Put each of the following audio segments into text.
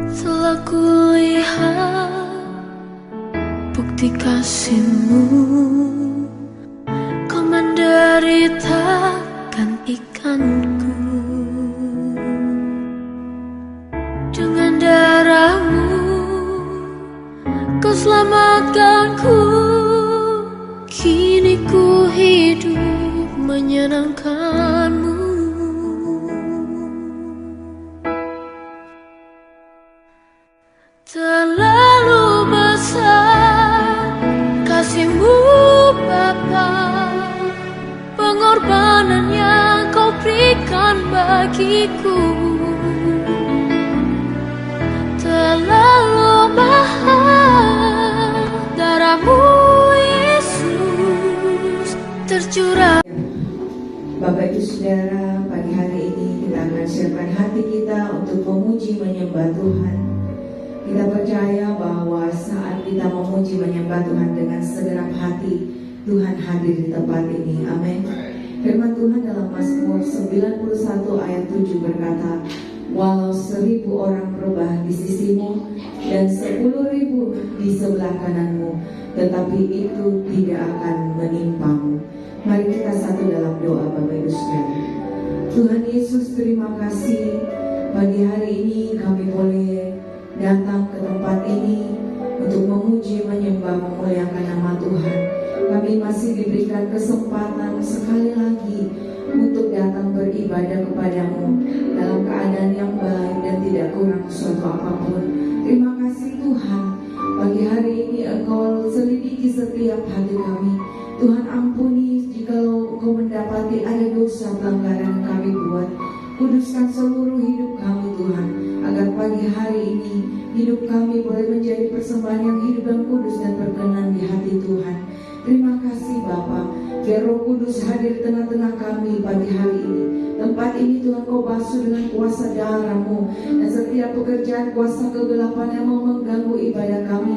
Telah kulihat bukti kasih-Mu, Kau menderitakan ikanku. Dengan darah-Mu Kau selamatkanku. Kini ku hidup menyenangkan-Mu. Terlalu besar kasih-Mu Bapa, pengorbanan yang Kau berikan bagiku. Terlalu mahal darah-Mu Yesus tercurah. Bapak Ibu Saudara, pagi hari ini kita akan siapkan hati kita untuk memuji menyembah Tuhan. Kita percaya bahwa saat kita memuji menyembah Tuhan dengan segenap hati, Tuhan hadir di tempat ini. Amin. Firman Tuhan dalam Mazmur 91 ayat 7 berkata, walau 1000 orang berubah di sisimu dan 10.000 di sebelah kananmu, tetapi itu tidak akan menimpamu. Mari kita satu dalam doa Bapak Ibu Saudara. Tuhan Yesus, terima kasih pagi hari ini kami boleh datang ke tempat ini untuk memuji, menyembah, memuliakan nama Tuhan. Kami masih diberikan kesempatan sekali lagi untuk datang beribadah kepada-Mu dalam keadaan yang baik dan tidak kurang suatu apapun. Terima kasih Tuhan, pagi hari ini Engkau selidiki setiap hati kami. Tuhan ampuni jikalau Engkau mendapati ada dosa pelanggaran yang kami buat. Kuduskan seluruh hidup kami Tuhan, agar pagi hari ini hidup kami boleh menjadi persembahan yang hidup dan kudus dan berkenan di hati Tuhan. Terima kasih Bapa, biar Roh Kudus hadir di tengah-tengah kami pagi hari ini. Tempat ini Tuhan Kau basuh dengan kuasa darah-Mu, dan setiap pekerjaan kuasa kegelapan yang mau mengganggu ibadah kami,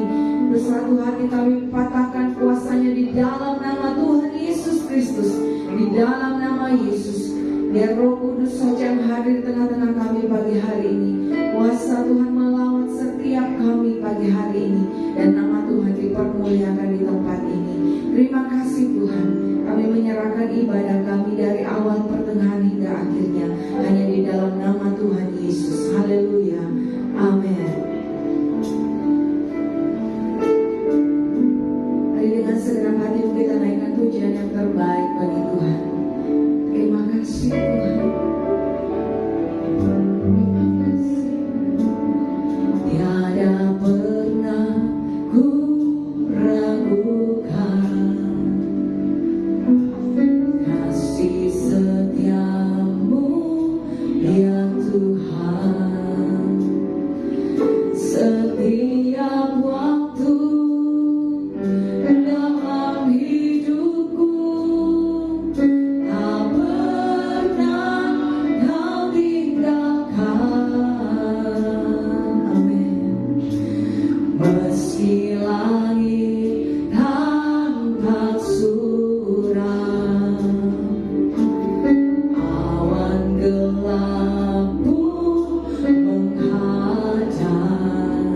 bersatu hati kami patahkan kuasanya di dalam nama Tuhan Yesus Kristus. Di dalam nama Yesus, biar Roh Kudus saja yang hadir di tengah-tengah kami pagi hari ini. Kuasa Tuhan melawat setiap kami pagi hari ini, dan nama Tuhan dipermuliakan di tempat ini. Terima kasih Tuhan, kami menyerahkan ibadah kami dari awal, pertengahan hingga akhirnya hanya di dalam nama Tuhan Yesus. Haleluya, amin. Mari dengan segenap hati kita naikkan pujian yang terbaik bagi Tuhan. Terima kasih Tuhan. Tiada pernah ku ragukan kasih setiamu ya Tuhan. Setiap waktu dalam hidupku tak pernah Kau tinggalkan. Amin. Meski langit tampak suram, awan gelap pun menghadang,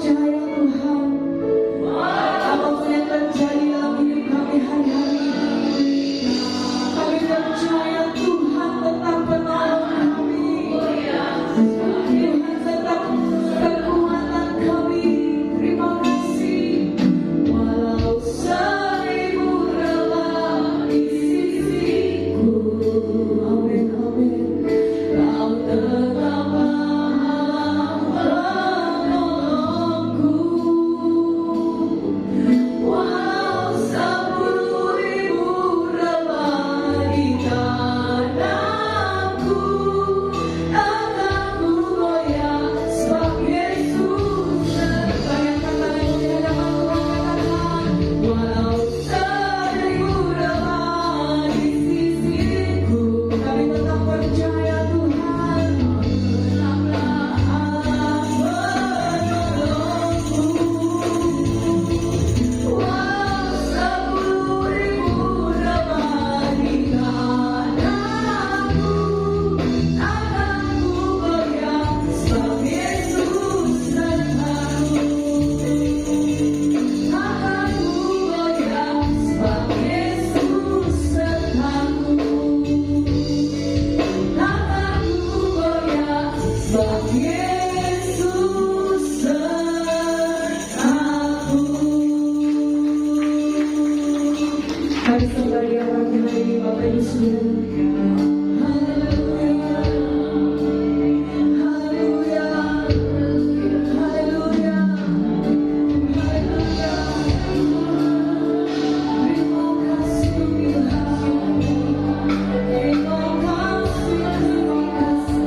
percaya Tuhan, apapun yang terjadi dalam hidup kami hari-hari ini, kami percaya Tuhan tetap menolong kami. Tuhan tetap kekuatan kami. Terima kasih. Walau 1000 relawan di sisiku, amin amin, Kau tetap menolongku. Walau 10.000 relawan di tanahku, takkan ku goyah sebab Yesus. Bayangkan tanganmu di hadapan Tuhan, katakan, walau 1000 relawan di sisiku, kami tetap percaya Tuhan, tetaplah menolongku. Walau 10.000 relawan di tanahku, takkan ku goyah sebab Yesus sertaku. Takkan ku goyah sebab Yesus sertaku. Takkan ku goyah sebab Yesus sertaku. Mari sembah Dia pagi hari ini, Bapak Ibu Saudara. Haleluya, haleluya, haleluya, haleluya. Terima kasih Tuhan, terima kasih, terima kasih.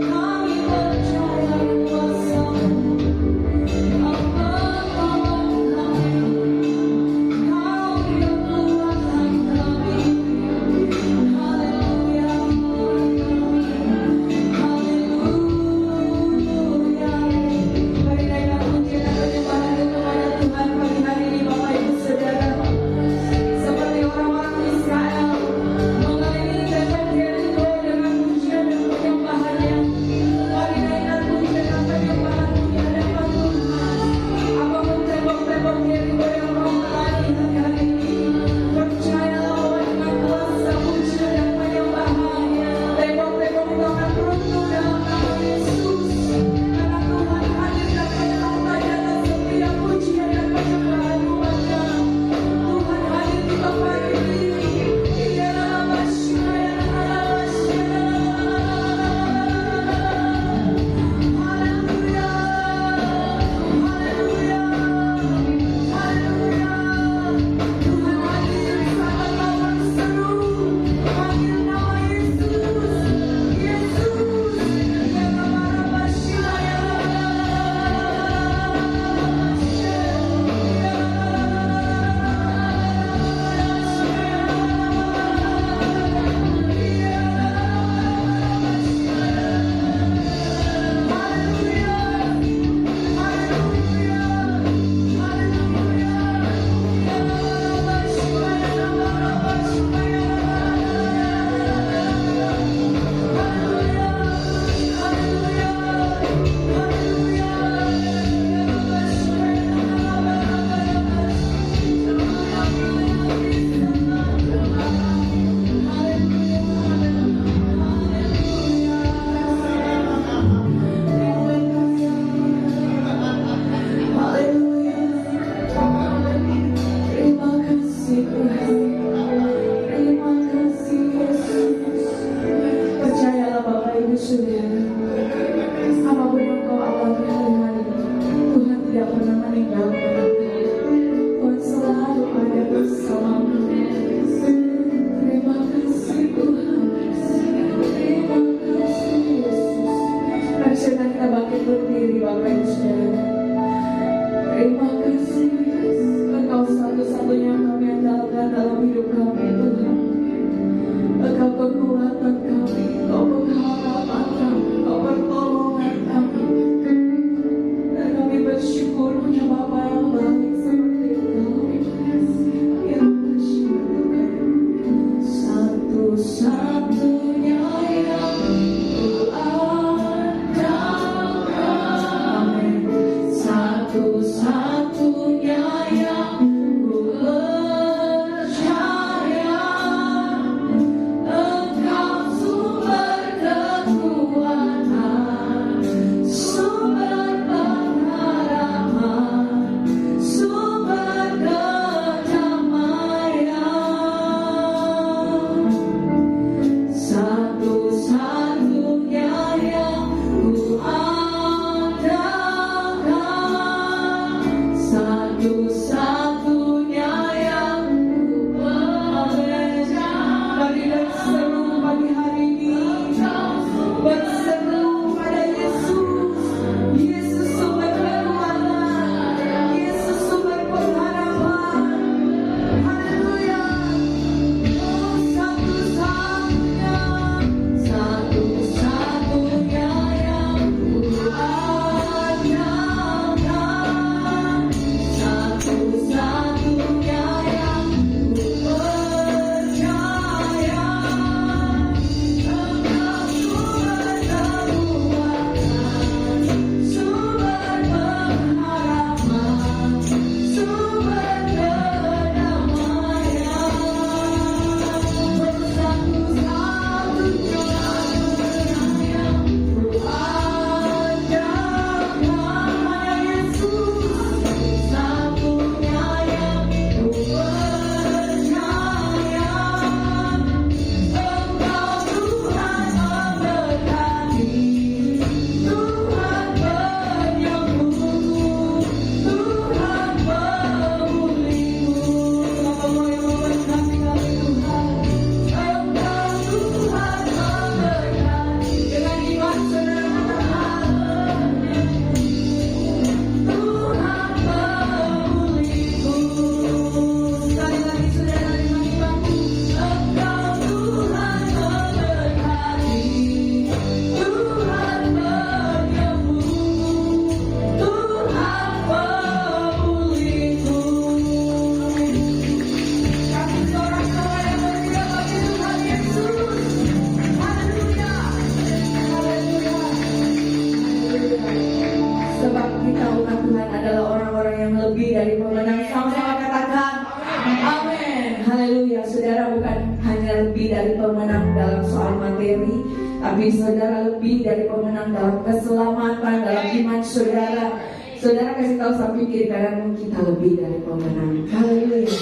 Kami percaya kuasa-Mu, Kau menolong kami, Kau yang kuatkan kami. Haleluya, haleluya. Mari naikkan pujian dan penyembahan kepada Tuhan pagi hari ini, Bapak Ibu Saudara. Seperti orang-orang Israel mengelilingi tembok Yeriko dengan pujian dan penyembahannya. Mari naikkan pujian dan penyembahan di hadapan Tuhan. Apapun tembok-tembok Yeriko yang kau lalui hari ini, percayalah bahwa dengan kuasa pujian dan penyembahan, tembok-tembok itu akan runtuh dalam nama Yesus. Karena Tuhan hadir dan menyertai atas setiap pujian dan penyembahan umat-Nya. Tuhan hadir di tempat ini. Dia dalam masyarakat. Haleluya, haleluya, haleluya. Tuhan hadir saat lawan seru, panggil nama Yesus, Yesus. Dia dalam masyarakat. Terima kasih Tuhan, terima kasih Yesus. Percayalah Bapak Ibu Saudara, apapun yang kau alami hari-hari, Tuhan tidak pernah meninggalkan engkau. Tuhan selalu ada bersamamu. Terima kasih Tuhan, terima kasih Yesus. Mari sekarang kita bangkit berdiri Bapak Ibu Saudara. Terima kasih Engkau satu-satunya yang kami andalkan dalam hidup kami Tuhan. Engkau kekuatan kami, Engkau pengharapan kami, Engkau pertolongan kami. Dan kami bersyukur punya Bapa yang baik seperti Engkau. Yang bersyukur satu-satunya yang ku andalkan. Amin. adalah orang-orang yang lebih dari pemenang. Sama-sama katakan amin. Haleluya. Saudara, bukan hanya lebih dari pemenang dalam soal materi, tapi saudara lebih dari pemenang dalam keselamatan, dalam iman saudara. Saudara kasih tahu sampai kiri kananmu, kita lebih dari pemenang. Haleluya.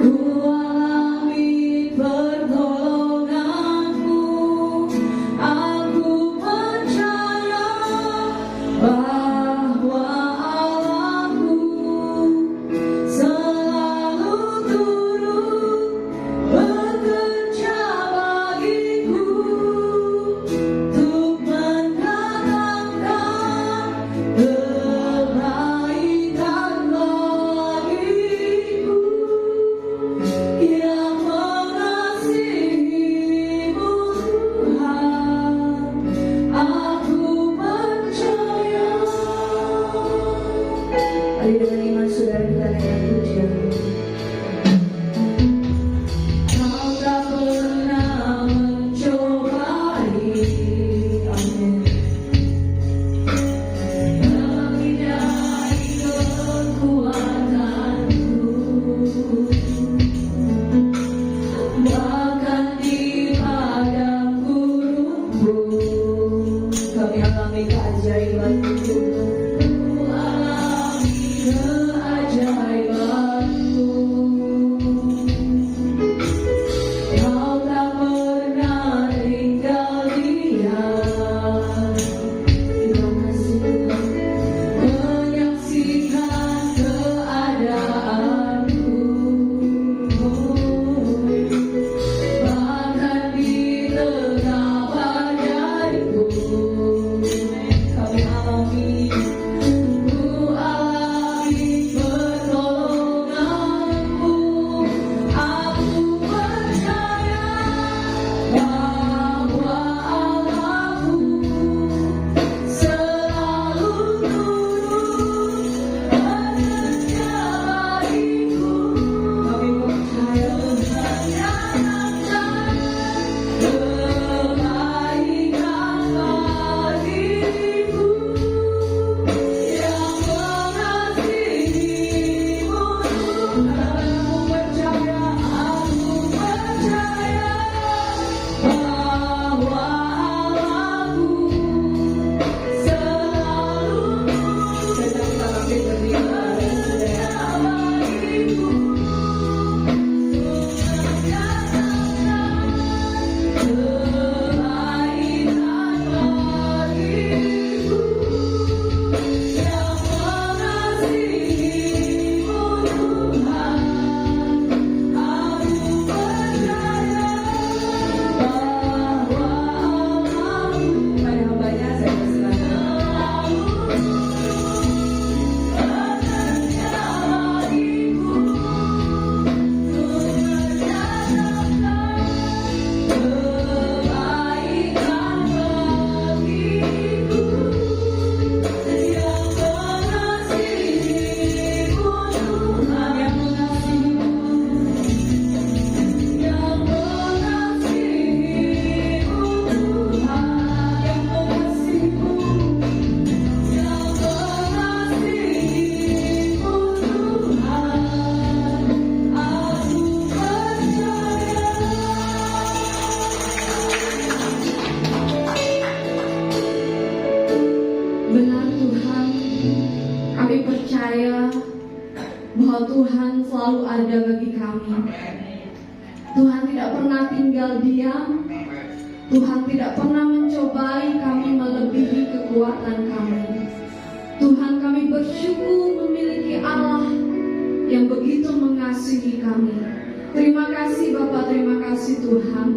Ku alami pertolongan bahwa Tuhan selalu ada bagi kami. Tuhan tidak pernah tinggal diam. Tuhan tidak pernah mencobai kami melebihi kekuatan kami. Tuhan, kami bersyukur memiliki Allah yang begitu mengasihi kami. Terima kasih Bapa, terima kasih Tuhan.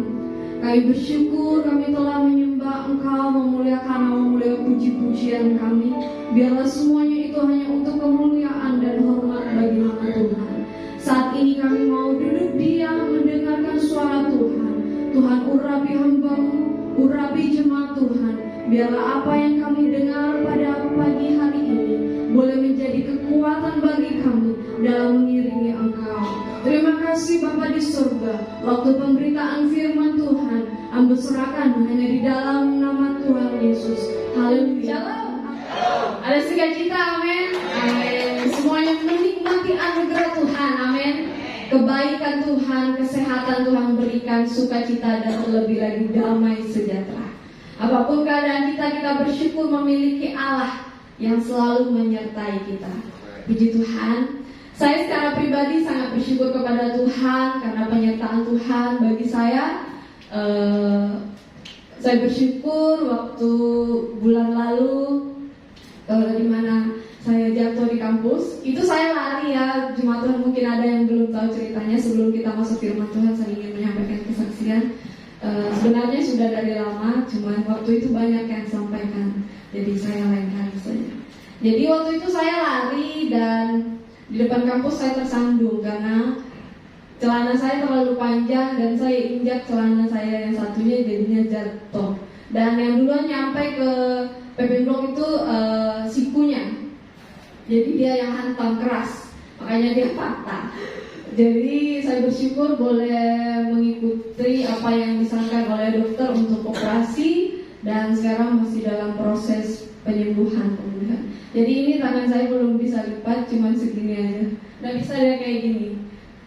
Kami bersyukur kami telah menyembah Engkau, memuliakan nama, memuliakan puji-pujian kami. Biarlah semuanya itu hanya untuk kemuliaan dan hormat bagi nama Tuhan. Saat ini kami mau duduk diam mendengarkan suara Tuhan. Tuhan, urapi hamba-Mu, urapi jemaat Tuhan. Biarlah apa yang kami dengar pada pagi hari ini boleh menjadi kekuatan bagi kami dalam mengiringi Engkau. Terima kasih Bapa di surga. Waktu pemberitaan firman Tuhan, Amba serahkan hanya di dalam nama Tuhan Yesus. Haleluya. Ada sukacita, amin. Amin. Semuanya menikmati anugerah Tuhan, amin. Kebaikan Tuhan, kesehatan Tuhan berikan, sukacita dan terlebih lagi damai sejahtera. Apapun keadaan kita, kita bersyukur memiliki Allah yang selalu menyertai kita. Puji Tuhan. Saya secara pribadi sangat bersyukur kepada Tuhan karena penyertaan Tuhan bagi saya. Saya bersyukur waktu bulan lalu di mana saya jatuh di kampus. Itu saya lari ya, jemaat Tuhan, mungkin ada yang belum tahu ceritanya. Sebelum kita masuk firman Tuhan, saya ingin menyampaikan kesaksian. Sebenarnya sudah dari lama, cuman waktu itu banyak yang sampaikan, jadi saya lain kali saja. Jadi waktu itu saya lari dan di depan kampus saya tersandung karena celana saya terlalu panjang dan saya injak celana saya yang satunya, jadinya jatuh. Dan yang duluan nyampe ke PP Blok itu sikunya, jadi dia yang hantam keras, makanya dia patah. Jadi saya bersyukur boleh mengikuti apa yang disarankan oleh dokter untuk operasi dan sekarang masih dalam proses penyembuhan. Jadi ini tangan saya belum bisa lipat, cuman segini aja. Nggak bisa dia kayak gini.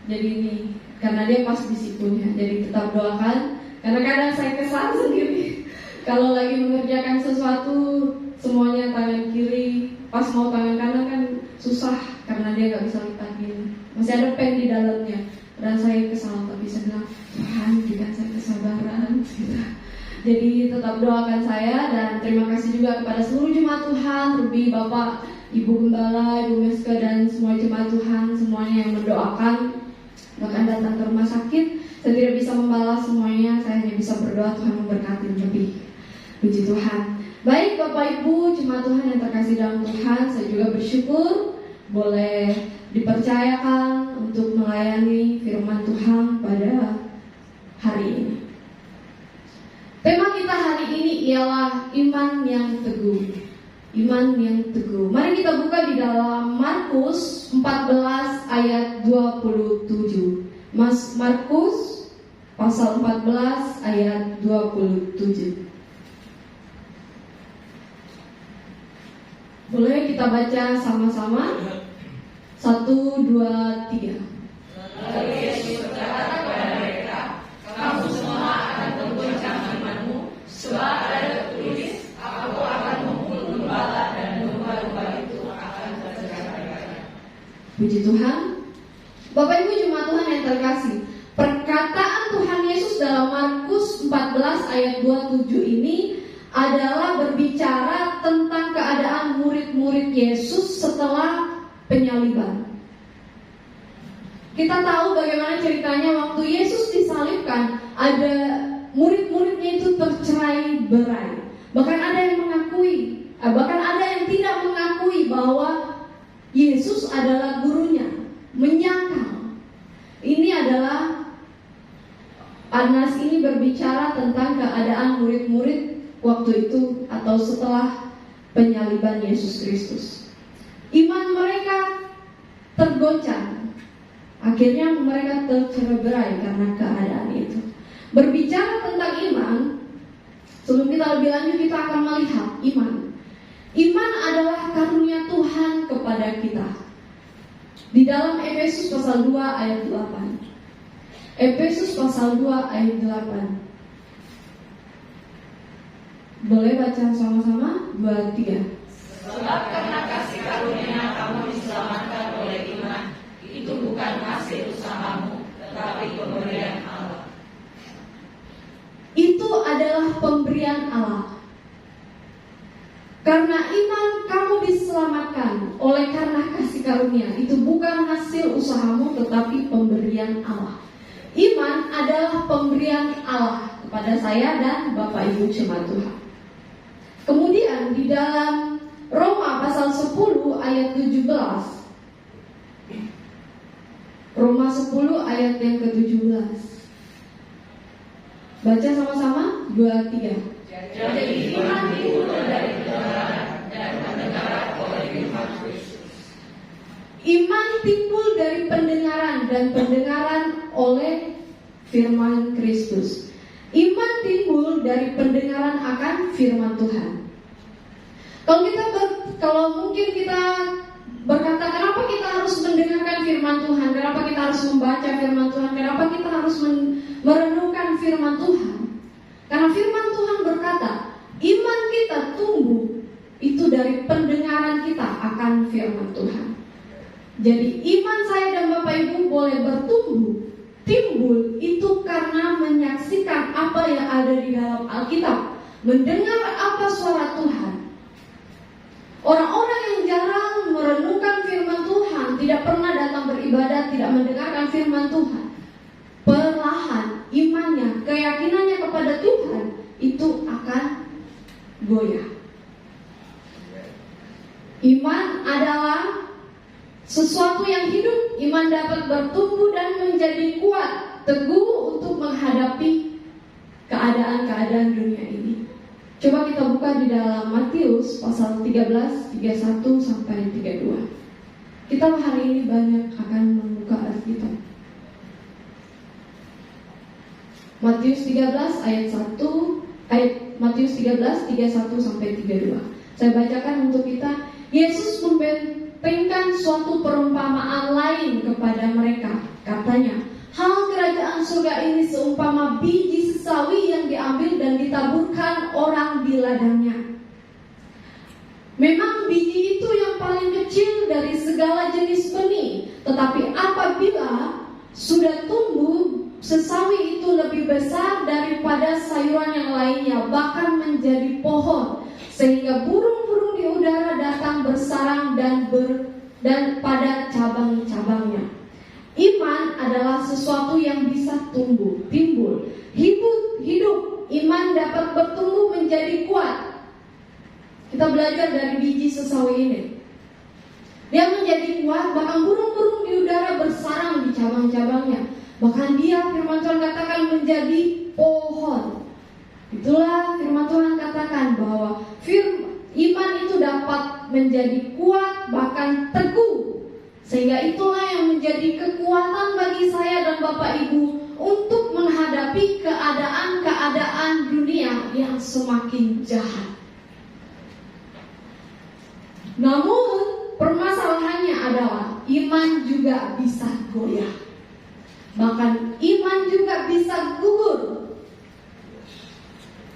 Jadi ini karena dia pas di sikunya. Jadi tetap doakan. Karena kadang saya kesal sendiri. Kalau lagi mengerjakan sesuatu semuanya tangan kiri, pas mau tangan kanan kan susah karena dia nggak bisa lipat gini. Masih ada pen di dalamnya. Dan saya kesal, tapi saya bilang Tuhan berikan saya kesabaran. Gitu. Jadi tetap doakan saya dan terima kasih juga kepada seluruh jemaat Tuhan, terlebih Bapak, Ibu Gembala, Ibu Meska dan semua jemaat Tuhan, semuanya yang mendoakan bahkan datang ke rumah sakit. Saya tidak bisa membalas semuanya, saya hanya bisa berdoa Tuhan memberkati lebih. Puji Tuhan. Baik Bapak Ibu, jemaat Tuhan yang terkasih dalam Tuhan, saya juga bersyukur boleh dipercayakan untuk melayani firman Tuhan pada hari ini. Tema kita hari ini ialah iman yang teguh. Iman yang teguh. Mari kita buka di dalam Markus 14 ayat 27. Markus pasal 14 ayat 27. Boleh kita baca sama-sama? 1, 2, 3. Lalu Yesus berkata kepada mereka, kamu semua akan tergoncang imanmu, sebab ada tertulis, aku akan memukul gembala dan domba-domba itu akan terjaga. Puji Tuhan. Bapak Ibu jemaat Tuhan yang terkasih, perkataan Tuhan Yesus dalam Markus 14 ayat 27 ini adalah berbicara tentang keadaan murid-murid Yesus setelah penyaliban. Kita tahu bagaimana ceritanya waktu Yesus disalibkan, ada murid-muridnya itu tercerai-berai. Bahkan ada yang mengakui, bahkan ada yang tidak mengakui bahwa Yesus adalah gurunya, menyangkal. Ini adalah Anas ini berbicara tentang keadaan murid-murid waktu itu atau setelah penyaliban Yesus Kristus. Iman mereka tergoncang. Akhirnya mereka tercerai-berai karena keadaan itu. Berbicara tentang iman, sebelum kita lebih lanjut kita akan melihat iman. Iman adalah karunia Tuhan kepada kita. Di dalam Efesus pasal 2 ayat 8. Efesus pasal 2 ayat 8. Boleh baca sama-sama? 2, 3. Sebab karena kasih karunia kamu diselamatkan oleh iman. adalah pemberian Allah. Karena iman kamu diselamatkan oleh karena kasih karunia. Itu bukan hasil usahamu, tetapi pemberian Allah. Iman adalah pemberian Allah kepada saya dan Bapak Ibu jemaat Tuhan. Kemudian di dalam Roma pasal 10 ayat 17. Roma 10 ayat yang ke-17. Baca sama-sama, 2, 3. Jadi iman timbul dari pendengaran dan pendengaran oleh firman Kristus. Iman timbul dari pendengaran dan pendengaran oleh firman Kristus. Iman timbul dari pendengaran akan firman Tuhan. Kalau mungkin kita berkata, kenapa kita harus mendengarkan firman Tuhan? Kenapa kita harus membaca firman Tuhan? Kenapa kita harus merenungkan firman Tuhan? Karena firman Tuhan berkata, iman kita tumbuh itu dari pendengaran kita akan firman Tuhan. Jadi iman saya dan Bapak Ibu boleh bertumbuh, timbul itu karena menyaksikan apa yang ada di dalam Alkitab, mendengar apa suara Tuhan. Orang-orang yang jarang merenungkan firman Tuhan, tidak pernah datang beribadat, tidak mendengarkan firman Tuhan, perlahan imannya, keyakinannya kepada Tuhan itu akan goyah. Iman adalah sesuatu yang hidup. Iman dapat bertumbuh dan menjadi kuat, teguh untuk menghadapi keadaan-keadaan dunia ini. Coba kita buka di dalam Matius pasal 13, 31 sampai 32. Kita hari ini banyak akan membuka Alkitab. Matius 13 ayat 1, Matius 13 31 sampai 32. Saya bacakan untuk kita. Yesus membentengkan suatu perumpamaan lain kepada mereka. Katanya, hal kerajaan surga ini seumpama biji sesawi yang diambil dan ditaburkan orang di ladangnya. Memang biji itu yang paling kecil dari segala jenis benih, tetapi apabila sudah tumbuh, sesawi itu lebih besar daripada sayuran yang lainnya, bahkan menjadi pohon, sehingga burung-burung di udara datang bersarang dan pada cabang-cabangnya. Iman adalah sesuatu yang bisa tumbuh, timbul, hidup. Iman dapat bertumbuh menjadi kuat. Kita belajar dari biji sesawi ini. Dia menjadi kuat, bahkan burung-burung di udara bersarang di cabang-cabangnya. Bahkan dia, firman Tuhan katakan, menjadi pohon. Itulah firman Tuhan katakan bahwa iman itu dapat menjadi kuat, bahkan teguh. Sehingga itulah yang menjadi kekuatan bagi saya dan Bapak Ibu untuk menghadapi keadaan-keadaan dunia yang semakin jahat. Namun permasalahannya adalah iman juga bisa goyah. Bahkan iman juga bisa gugur.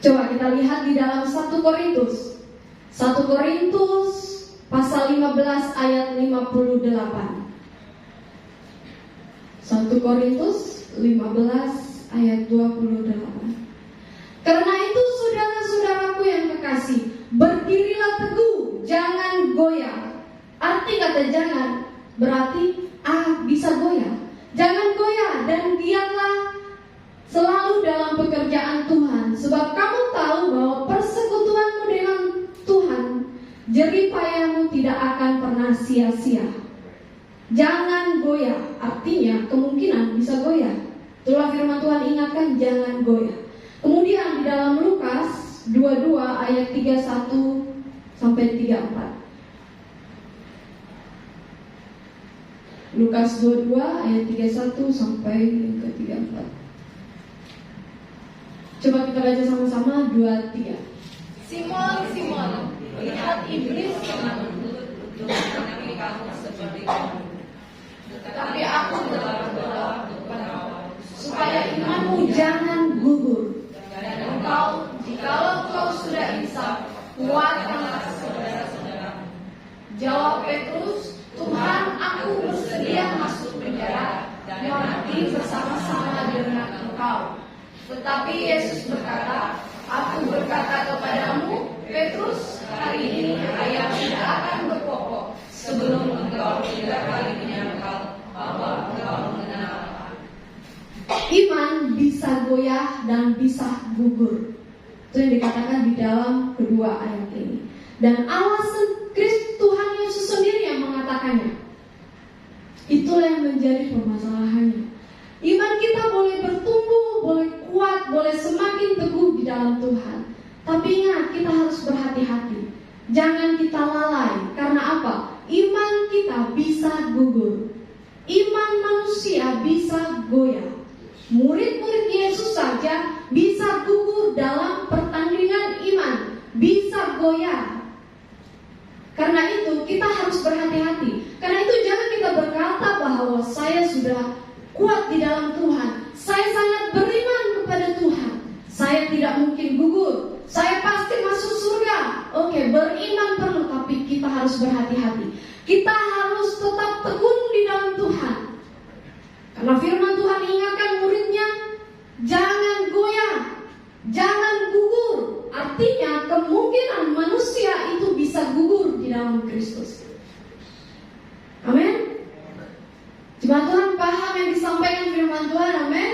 Coba kita lihat di dalam 1 Korintus. 1 Korintus pasal 15 ayat 58. 1 Korintus 15 ayat 28. Karena itu saudara-saudaraku yang kekasih, berdirilah teguh, jangan goyah. Arti kata jangan berarti bisa goyah. Jangan goyah dan giatlah selalu dalam pekerjaan Tuhan, sebab kamu tahu bahwa persekutuanmu dengan Tuhan, jerih payahmu tidak akan pernah sia-sia. Jangan goyah, artinya kemungkinan bisa goyah. Itulah firman Tuhan ingatkan, jangan goyah. Kemudian di dalam Lukas 22 ayat 31 sampai 34. Lukas 22 ayat 31 sampai ke 34. Coba kita baca sama-sama, 2, 3. Simon, Simon, lihat iblis telah menuntut untuk menangkap kamu seperti kamu. Tetapi aku berdoa kepadamu supaya imanmu jangan gugur. dan engkau, jikalau kau sudah insaf, kuatkanlah saudara-saudaramu. Jawab Petrus, Tuhan, aku bersedia masuk penjara dan mati bersama-sama dengan engkau. Tetapi Yesus berkata, Aku berkata kepadamu, Petrus, hari ini ayam tidak akan berkokok sebelum engkau 3 kali menyangkal bahwa engkau mengenal aku. Iman bisa goyah dan bisa gugur. Itu yang dikatakan di dalam kedua ayat ini. Dan Allah Kristus Tuhan Yesus sendiri yang mengatakannya. Itulah yang menjadi permasalahannya. Iman kita boleh bertumbuh, boleh kuat, boleh semakin teguh di dalam Tuhan. Tapi ingat, kita harus berhati-hati. Jangan kita lalai. Karena apa? Iman kita bisa gugur. Iman manusia bisa goyah. Murid-murid Yesus saja bisa gugur dalam pertandingan iman, bisa goyah. Karena itu kita harus berhati-hati. Karena itu jangan kita berkata bahwa saya sudah kuat di dalam Tuhan, saya sangat beriman kepada Tuhan, saya tidak mungkin gugur, saya pasti masuk surga. Oke, beriman perlu, tapi kita harus berhati-hati. Kita harus tetap tekun di dalam Tuhan. Karena firman Tuhan ingatkan muridnya, jangan goyah, jangan gugur. Artinya kemungkinan manusia itu bisa gugur di dalam Kristus. Amin. Jemaat Tuhan paham yang disampaikan firman Tuhan, amin.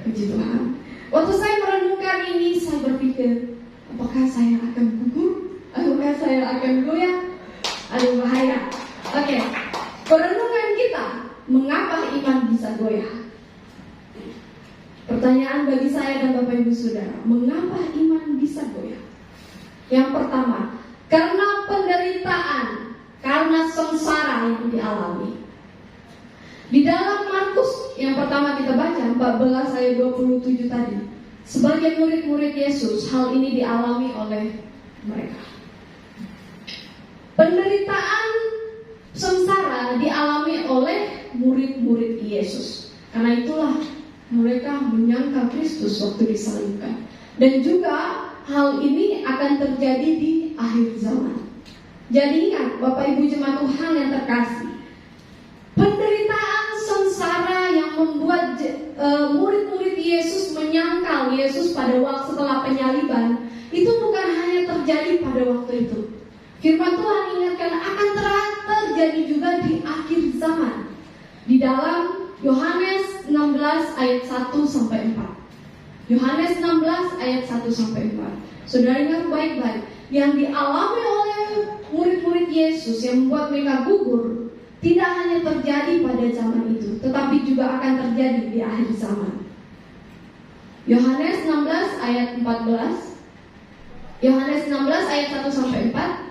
Puji Tuhan. Waktu saya merenungkan ini, saya berpikir, apakah saya akan gugur? Apakah saya akan goyah? Aduh, bahaya. Oke, perenungan kita, mengapa iman bisa goyah? Pertanyaan bagi saya dan Bapak Ibu Saudara, mengapa iman bisa goyah? Yang pertama, karena penderitaan, karena sengsara yang dialami. Di dalam Markus yang pertama kita baca 14 ayat 27 tadi, sebagai murid-murid Yesus, hal ini dialami oleh mereka. Penderitaan sengsara dialami oleh murid-murid Yesus. Karena itulah mereka menyangkal Kristus waktu disalibkan. Dan juga hal ini akan terjadi di akhir zaman. Jadi ingat, Bapak Ibu jemaat Tuhan yang terkasih, penderitaan sengsara yang membuat murid-murid Yesus menyangkal Yesus pada waktu setelah penyaliban, itu bukan hanya terjadi pada waktu itu. Firman Tuhan ingatkan akan terjadi juga di akhir zaman. Di dalam Yohanes 16 ayat 1 sampai 4. Yohanes 16 ayat 1 sampai 4. Saudara ingat baik-baik, yang dialami oleh murid-murid Yesus yang membuat mereka gugur tidak hanya terjadi pada zaman itu, tetapi juga akan terjadi di akhir zaman. Yohanes 16 ayat 14. Yohanes 16 ayat 1 sampai 4.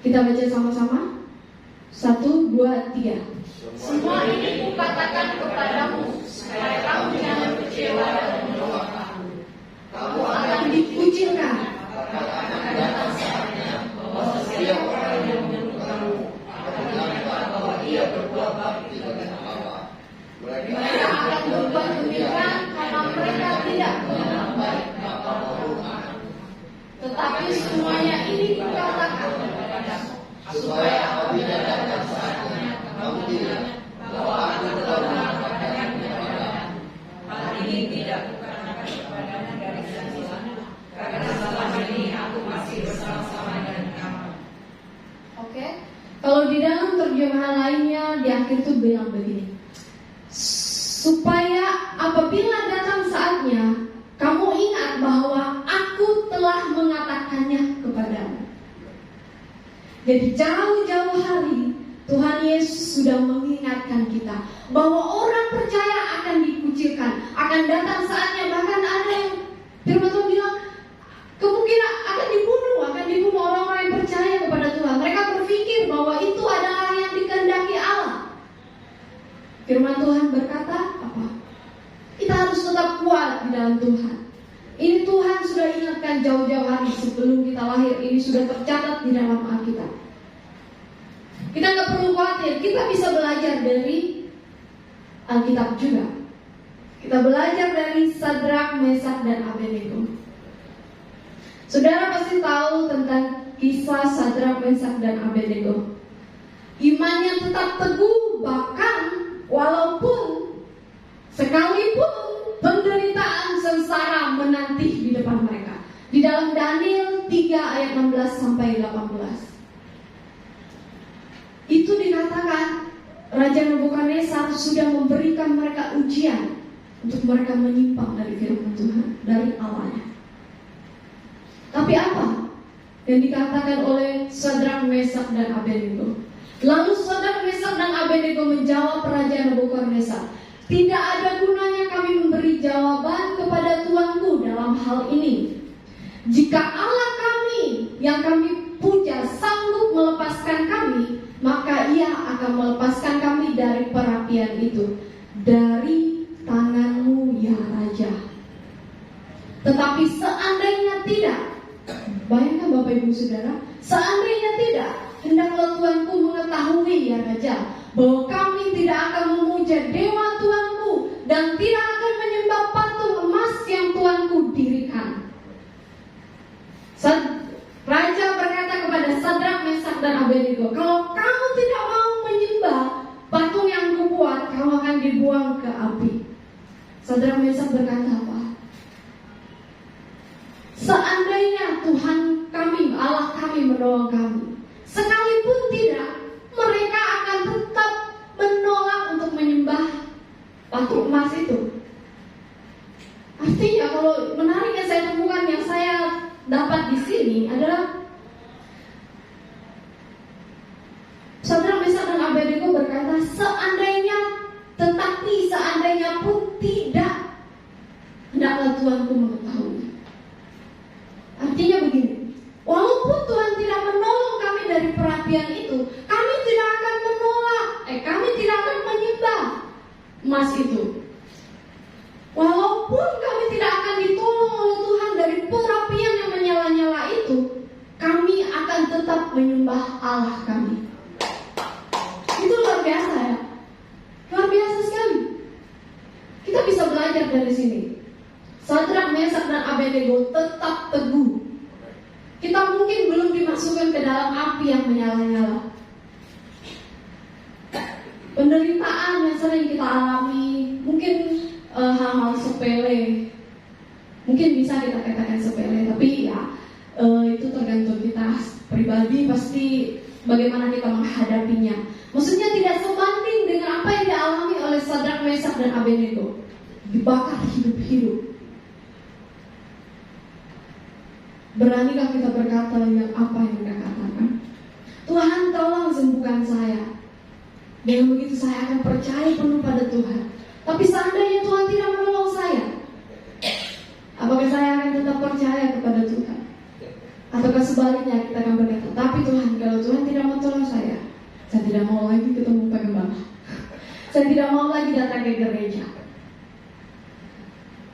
Kita baca sama-sama. 1, 2, 3. Semua ini kukatakan kepadamu, supaya kamu jangan kecewa dan menolak aku. Kamu akan Dikucilkan. akan datang saatnya bahwa setiap orang yang menyentuh kamu akan menyangka bahwa ia berbuat bakti dengan Allah. Mereka akan berbuat demikian karena mereka tidak mengenal baik Bapa maupun Anak. Tetapi semuanya ini dikatakan kepadamu, supaya apabila datang saatnya kamu tidak bahwa aku telah mengatakan kepadamu. Hal ini tidak kukatakan kepadamu dari janjilah, karena selama ini aku masih bersama-sama dengan kamu. Oke. Kalau di dalam terjemahan lainnya di akhir itu bilang begini, supaya apabila datang saatnya kamu ingat bahwa aku telah mengatakannya kepadamu. Jadi jauh-jauh hari Tuhan Yesus sudah mengingatkan kita bahwa orang percaya akan dikucilkan, akan datang saatnya, bahkan ada yang firman Tuhan bilang kemungkinan akan dibunuh orang-orang yang percaya kepada Tuhan. Mereka berpikir bahwa itu adalah yang dikehendaki Allah. Firman Tuhan berkata apa? Kita harus tetap kuat di dalam Tuhan. Ini Tuhan sudah ingatkan jauh-jauh hari sebelum kita lahir. Ini sudah tercatat di dalam Alkitab. Kita nggak perlu khawatir. Kita bisa belajar dari Alkitab juga. Kita belajar dari Sadrak, Mesak, dan Abednego. Saudara pasti tahu tentang kisah Sadrak, Mesak, dan Abednego. Imannya tetap teguh, bahkan walaupun sekalipun penderitaan sengsara sudah memberikan mereka ujian untuk mereka menyimpang dari firman Tuhan, dari Allahnya. Tapi apa yang dikatakan oleh Sadrak, Mesak, dan Abednego? Lalu Sadrak, Mesak, dan Abednego menjawab Raja Nebukadnezar, "Tidak ada gunanya kami memberi jawaban kepada tuanku dalam hal ini. Jika Allah kami yang kami puja sanggup melepaskan kami, maka Ia akan melepaskan kami dari perapian itu, dari tanganmu ya Raja. Tetapi seandainya tidak," bayangkan Bapak Ibu Saudara, "seandainya tidak, hendaklah tuanku mengetahui ya Raja, bahwa kami tidak akan memuja dewa tuanku dan tidak akan menyembah patung emas yang tuanku dirikan." Raja berkata kepada Sadrak, Mesak, dan Abednego, "Kalau kamu tidak mau menyembah patung yang kubuat, kamu akan dibuang ke api." Sadrak, Mesak berkata apa? "Seandainya Tuhan kami, Allah kami menolong kami, sekalipun tidak, mereka akan tetap menolak untuk menyembah patung emas itu." Artinya, kalau menarik yang saya temukan, yang saya dapat di sini adalah Sadrak, Mesak, dan Abednego berkata, seandainya, tetapi seandainya pun tidak, hendaklah Tuanku mengetahui. Artinya begini, walaupun Tuhan tidak menolong kami dari perapian itu, kami tidak akan kami tidak akan menyembah emas itu. Walaupun kami tidak akan ditolong oleh Tuhan dari perapian yang menyala-nyala itu, kami akan tetap menyembah Allah kami. Itu luar biasa ya, luar biasa sekali. Kita bisa belajar dari sini. Sadrak, Mesak, dan Abednego tetap teguh. Kita mungkin belum dimasukkan ke dalam api yang menyala-nyala. Penderitaan yang sering kita alami, mungkin hal-hal sepele, mungkin bisa kita katakan sepele, tapi ya itu tergantung kita pribadi, pasti bagaimana kita menghadapinya. Maksudnya tidak sebanding dengan apa yang dialami oleh Sadrak, Mesak, dan Abednego, dibakar hidup-hidup. Beranikah kita berkata yang apa yang mereka katakan? "Tuhan, tolong sembuhkan saya. Dengan begitu saya akan percaya penuh pada Tuhan. Tapi seandainya Tuhan tidak menolong saya, apakah saya akan tetap percaya kepada Tuhan? Ataukah sebaliknya kita akan berkata, tapi Tuhan, kalau Tuhan tidak menolong saya tidak mau lagi ketemu Pak Gembala. Saya tidak mau lagi datang ke gereja."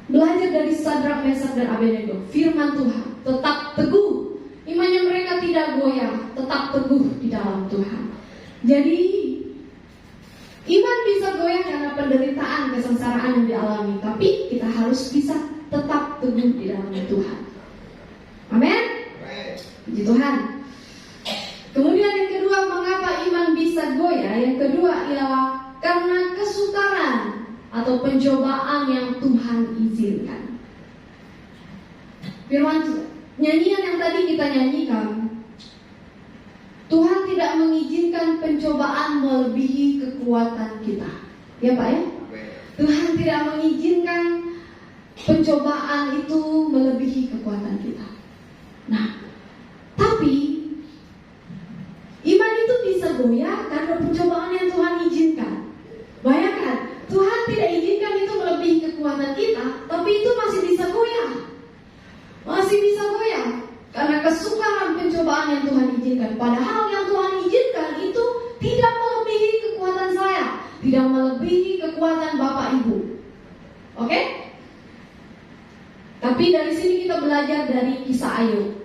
Belajar dari Sadrak, Mesak, dan Abednego, firman Tuhan tetap teguh. Imannya mereka tidak goyah, tetap teguh di dalam Tuhan. Jadi iman bisa goyah karena penderitaan, kesengsaraan yang dialami, tapi kita harus bisa tetap teguh di dalam Tuhan. Amin. Puji Tuhan. Kemudian yang kedua, mengapa iman bisa goyah? Yang kedua ialah karena kesukaran atau pencobaan yang Tuhan izinkan. Firman nyanyian yang tadi kita nyanyikan, Tuhan tidak mengizinkan pencobaan melebihi kekuatan kita. Ya Pak ya? Tuhan tidak mengizinkan pencobaan itu melebihi kekuatan kita. Nah, tapi iman itu bisa goyah karena pencobaan yang Tuhan izinkan. Bayangkan, Tuhan tidak izinkan itu melebihi kekuatan kita, tapi itu masih bisa goyah. Masih bisa goyah karena kesukaran pencobaan yang Tuhan izinkan. Padahal yang Tuhan izinkan itu tidak melebihi kekuatan saya, tidak melebihi kekuatan Bapak Ibu. Oke? Tapi dari sini kita belajar dari kisah Ayub.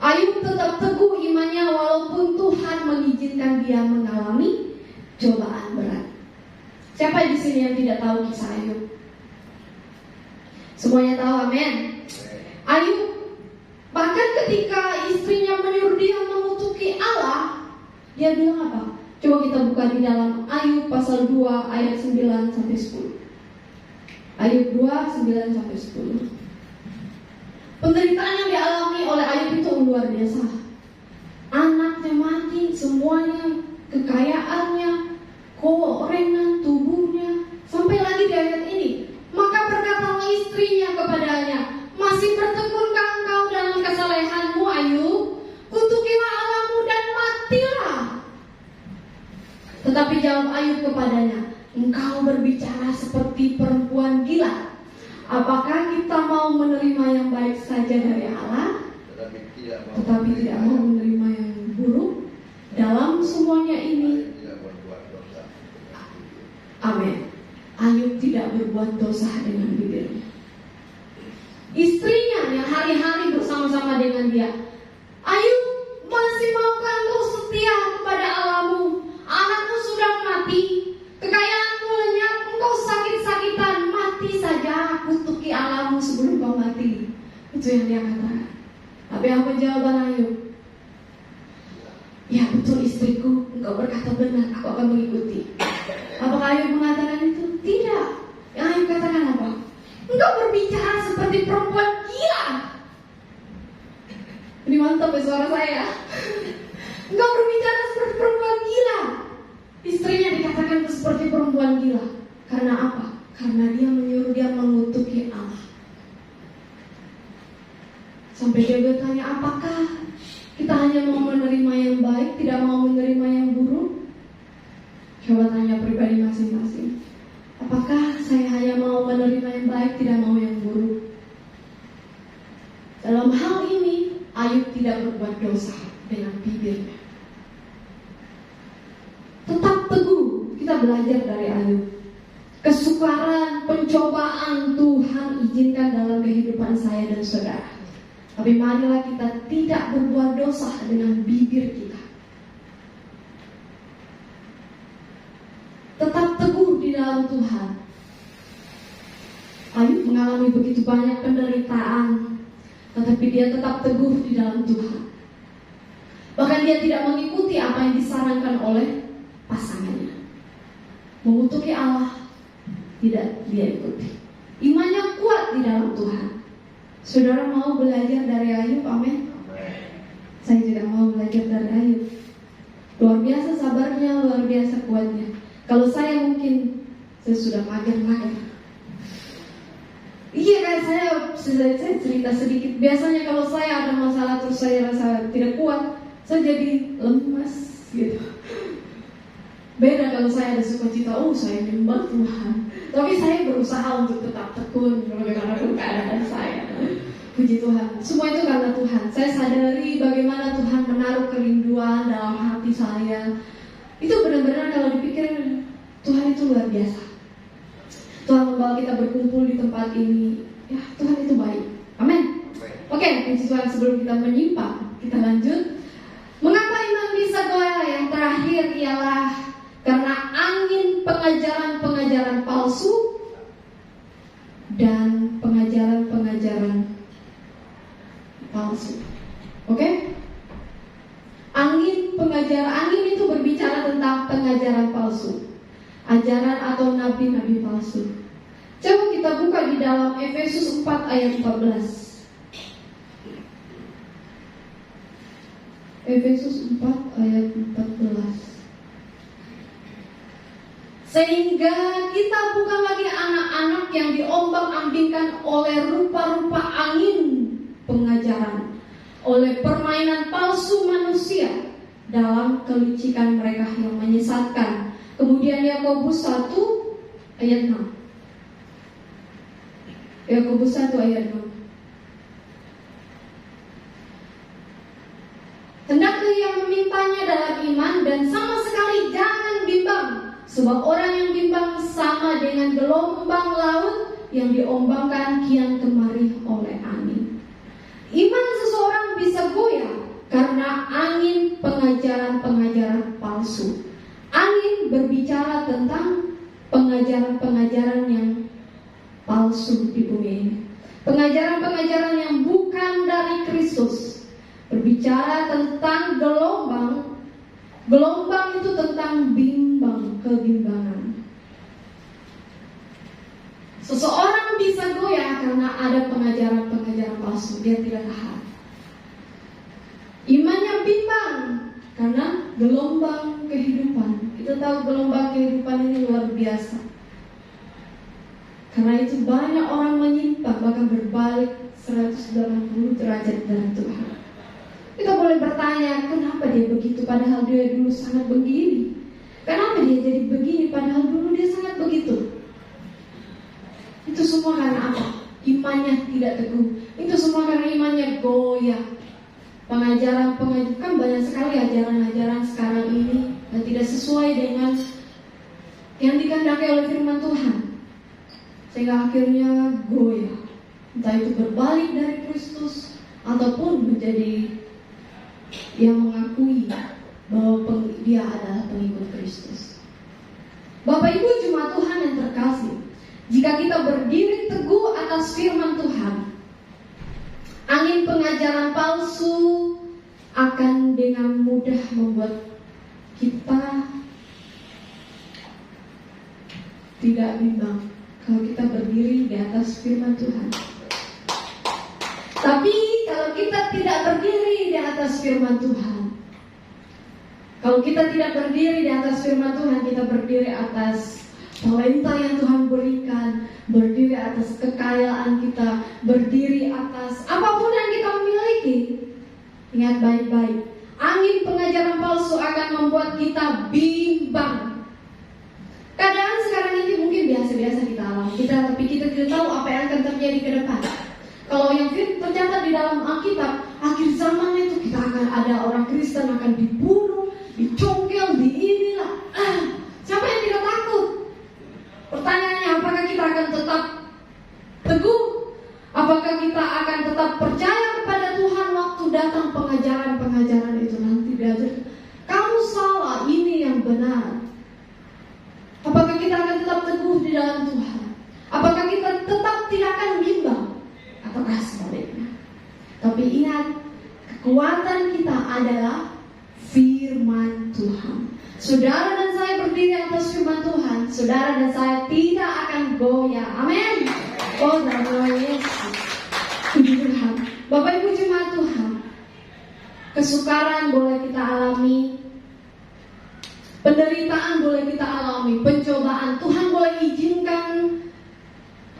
Ayub tetap teguh imannya walaupun Tuhan mengizinkan dia mengalami cobaan berat. Siapa di sini yang tidak tahu kisah Ayub? Semuanya tahu, amin. Ayub bahkan ketika istrinya menyuruh dia mengutuki Allah, dia bilang apa? Coba kita buka di dalam Ayub pasal 2 ayat 9 sampai 10. Ayub 2 9 sampai 10. Penderitaan yang dialami oleh Ayub itu luar biasa. Anaknya mati, semuanya kekayaannya, keuangan tubuhnya. Sampai lagi di ayat ini, maka berkatalah istrinya kepadanya, masih bertekunkah engkau dalam kesalehanmu, Ayub? Kutukilah Allahmu dan matilah. Tetapi jawab Ayub kepadanya, engkau berbicara seperti perempuan gila. Apakah kita mau menerima yang baik saja dari Allah, tetapi tidak mau menerima yang buruk? Dalam semuanya ini, amin, Ayub tidak berbuat dosa dengan bibirnya. Istrinya yang hari-hari bersama-sama dengan dia, Ayub, masih maukah engkau setia kepada Allahmu? Anakmu sudah mati, kekayaanmu lenyap, engkau sakit-sakitan, mati saja, kutuki Allahmu sebelum kau mati. Itu yang dia katakan. Tapi apa jawaban Ayub? Ya betul istriku, engkau berkata benar, aku akan mengikuti. Apakah Ayub mengatakan itu? Tidak. Yang Ayub katakan apa? Engkau berbicara seperti perempuan gila. Ini mantap ya suara saya. Engkau berbicara seperti perempuan gila. Istrinya dikatakan seperti perempuan gila. Karena apa? Karena dia menyuruh dia mengutuki Allah. Sampai dia bertanya, apakah kita hanya mau menerima yang baik, tidak mau menerima yang buruk? Coba tanya pribadi masing-masing. Apakah saya hanya mau menerima yang baik, tidak mau yang buruk? Dalam hal ini, Ayub tidak berbuat dosa dengan bibirnya. Tetap teguh, kita belajar dari Ayub. Kesukaran, pencobaan Tuhan izinkan dalam kehidupan saya dan saudara. Tapi marilah kita tidak berbuat dosa dengan bibir kita. Tetap teguh di dalam Tuhan. Ayub mengalami begitu banyak penderitaan, tetapi dia tetap teguh di dalam Tuhan. Bahkan dia tidak mengikuti apa yang disarankan oleh pasangannya. Mengutuki Allah, tidak dia ikuti. Imannya kuat di dalam Tuhan. Saudara mau belajar dari Ayub, amin? Saya juga mau belajar dari Ayub. Luar biasa sabarnya, luar biasa kuatnya. Kalau saya mungkin, saya sudah mager-mager. Iya kan, saya cerita sedikit. Biasanya kalau saya ada masalah terus saya rasa tidak kuat, saya jadi lemas gitu. Beda kalau saya ada sukacita, saya nyembah Tuhan. Tapi saya berusaha untuk tetap tekun karena keadaan saya. Puji Tuhan. Semua itu karena Tuhan. Saya sadari bagaimana Tuhan menaruh kerinduan dalam hati saya. Itu benar-benar kalau dipikir Tuhan itu luar biasa. Tuhan membawa kita berkumpul di tempat ini. Ya, Tuhan itu baik. Amin. Oke, puji Tuhan. Sebelum kita menyimpang, kita lanjut. Mengapa iman bisa goyah? Yang terakhir ialah karena angin pengajaran-pengajaran palsu dan pengajaran-pengajaran palsu. Oke? Angin itu berbicara tentang pengajaran palsu, ajaran atau nabi-nabi palsu. Coba kita buka di dalam Efesus 4 ayat 14. Efesus 4 ayat 14. Sehingga kita bukan lagi anak-anak yang diombang-ambingkan oleh rupa-rupa angin pengajaran, oleh permainan palsu manusia dalam kelicikan mereka yang menyesatkan. Kemudian Yakobus 1 ayat 6. Yakobus 1 ayat 6. Hendaklah yang memintanya dalam iman dan sama sekali jangan bimbang. Sebab orang yang bimbang sama dengan gelombang laut yang diombangkan kian kemari oleh angin. Iman seseorang bisa goyah karena angin pengajaran-pengajaran palsu. Angin berbicara tentang pengajaran-pengajaran yang palsu di bumi ini. Pengajaran-pengajaran yang bukan dari Kristus. Berbicara tentang gelombang. Gelombang itu tentang bimbang, kebimbangan. Seseorang bisa goyah karena ada pengajaran-pengajaran palsu. Dia tidak tahan. Imannya bimbang karena gelombang kehidupan Kita tahu gelombang kehidupan ini luar biasa. Karena itu banyak orang menyimpang, bahkan berbalik 180 derajat dari Tuhan. Kita boleh bertanya, kenapa dia begitu padahal dia dulu sangat begini? Kenapa dia jadi begini padahal dulu dia sangat begitu? Itu semua karena apa? Imannya tidak teguh. Itu semua karena imannya goyah. Pengajaran kan banyak sekali ajaran-ajaran sekarang ini dan tidak sesuai dengan yang dikehendaki oleh firman Tuhan, sehingga akhirnya goyah. Entah itu berbalik dari Kristus ataupun menjadi yang mengakui bahwa dia adalah pengikut Kristus. Bapak Ibu jemaat Tuhan yang terkasih, jika kita berdiri teguh atas firman Tuhan, angin pengajaran palsu akan dengan mudah membuat kita tidak bimbang kalau kita berdiri di atas firman Tuhan. Tapi kalau kita tidak berdiri di atas firman Tuhan, kalau kita tidak berdiri di atas firman Tuhan, kita berdiri atas talenta yang Tuhan berikan, berdiri atas kekayaan kita, berdiri atas apapun yang kita miliki. Ingat baik-baik, angin pengajaran palsu akan membuat kita bimbang. Keadaan sekarang ini mungkin biasa-biasa kita alami, tapi kita tidak tahu apa yang akan terjadi ke depan. Kalau yang tercatat di dalam Alkitab, akhir zaman itu kita akan ada orang Kristen akan dibunuh, dicongkel, inilah. Siapa yang tidak takut? Pertanyaannya, apakah kita akan tetap teguh? Apakah kita akan tetap percaya kepada Tuhan waktu datang pengajaran-pengajaran itu nanti diajar? Kamu salah, ini yang benar. Apakah kita akan tetap teguh di dalam Tuhan? Apakah kita tetap tidak akan bimbang? Ataukah sebaliknya? Tapi ingat, kekuatan kita adalah firman Tuhan. Saudara dan saya berdiri atas firman Tuhan, saudara dan saya tidak akan goyah. Amin. Oh, dalam nama Yesus. Puji Tuhan. Bapak Ibu jemaat Tuhan, kesukaran boleh kita alami, penderitaan boleh kita alami, pencobaan Tuhan boleh izinkan,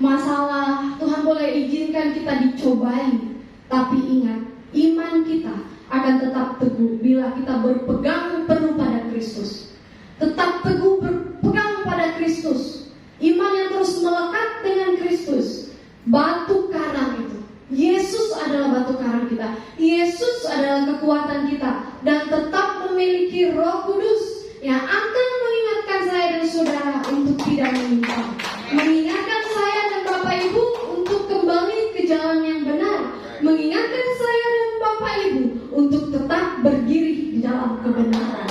masalah Tuhan boleh izinkan kita dicobai. Tapi ingat, iman kita akan tetap teguh bila kita berpegang penuh pada Kristus. Tetap teguh berpegang pada Kristus. Iman yang terus melekat dengan Kristus. Batu karang itu, Yesus adalah batu karang kita. Yesus adalah kekuatan kita. Dan tetap memiliki Roh Kudus yang akan mengingatkan saya dan saudara untuk tidak menyimpang, mengingatkan saya dan Bapak Ibu untuk kembali ke jalan yang benar, mengingatkan saya dan Bapak Ibu untuk tetap berdiri di dalam kebenaran.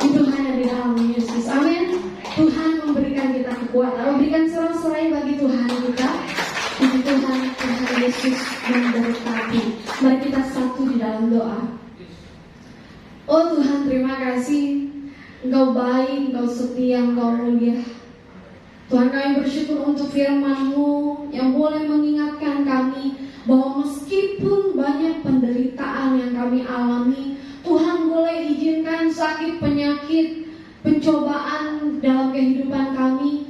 Itu hanya di dalam Yesus. Amin. Tuhan memberikan kita kekuatan, memberikan serai-serai bagi Tuhan kita. Puji Tuhan, Tuhan Yesus memberkati. Mari kita satu di dalam doa. Oh Tuhan, terima kasih. Engkau baik, Engkau setia, Engkau mulia. Tuhan, kami bersyukur untuk firman-Mu yang boleh mengingatkan kami bahwa meskipun banyak penderitaan yang kami alami, Tuhan boleh izinkan sakit, penyakit, pencobaan dalam kehidupan kami.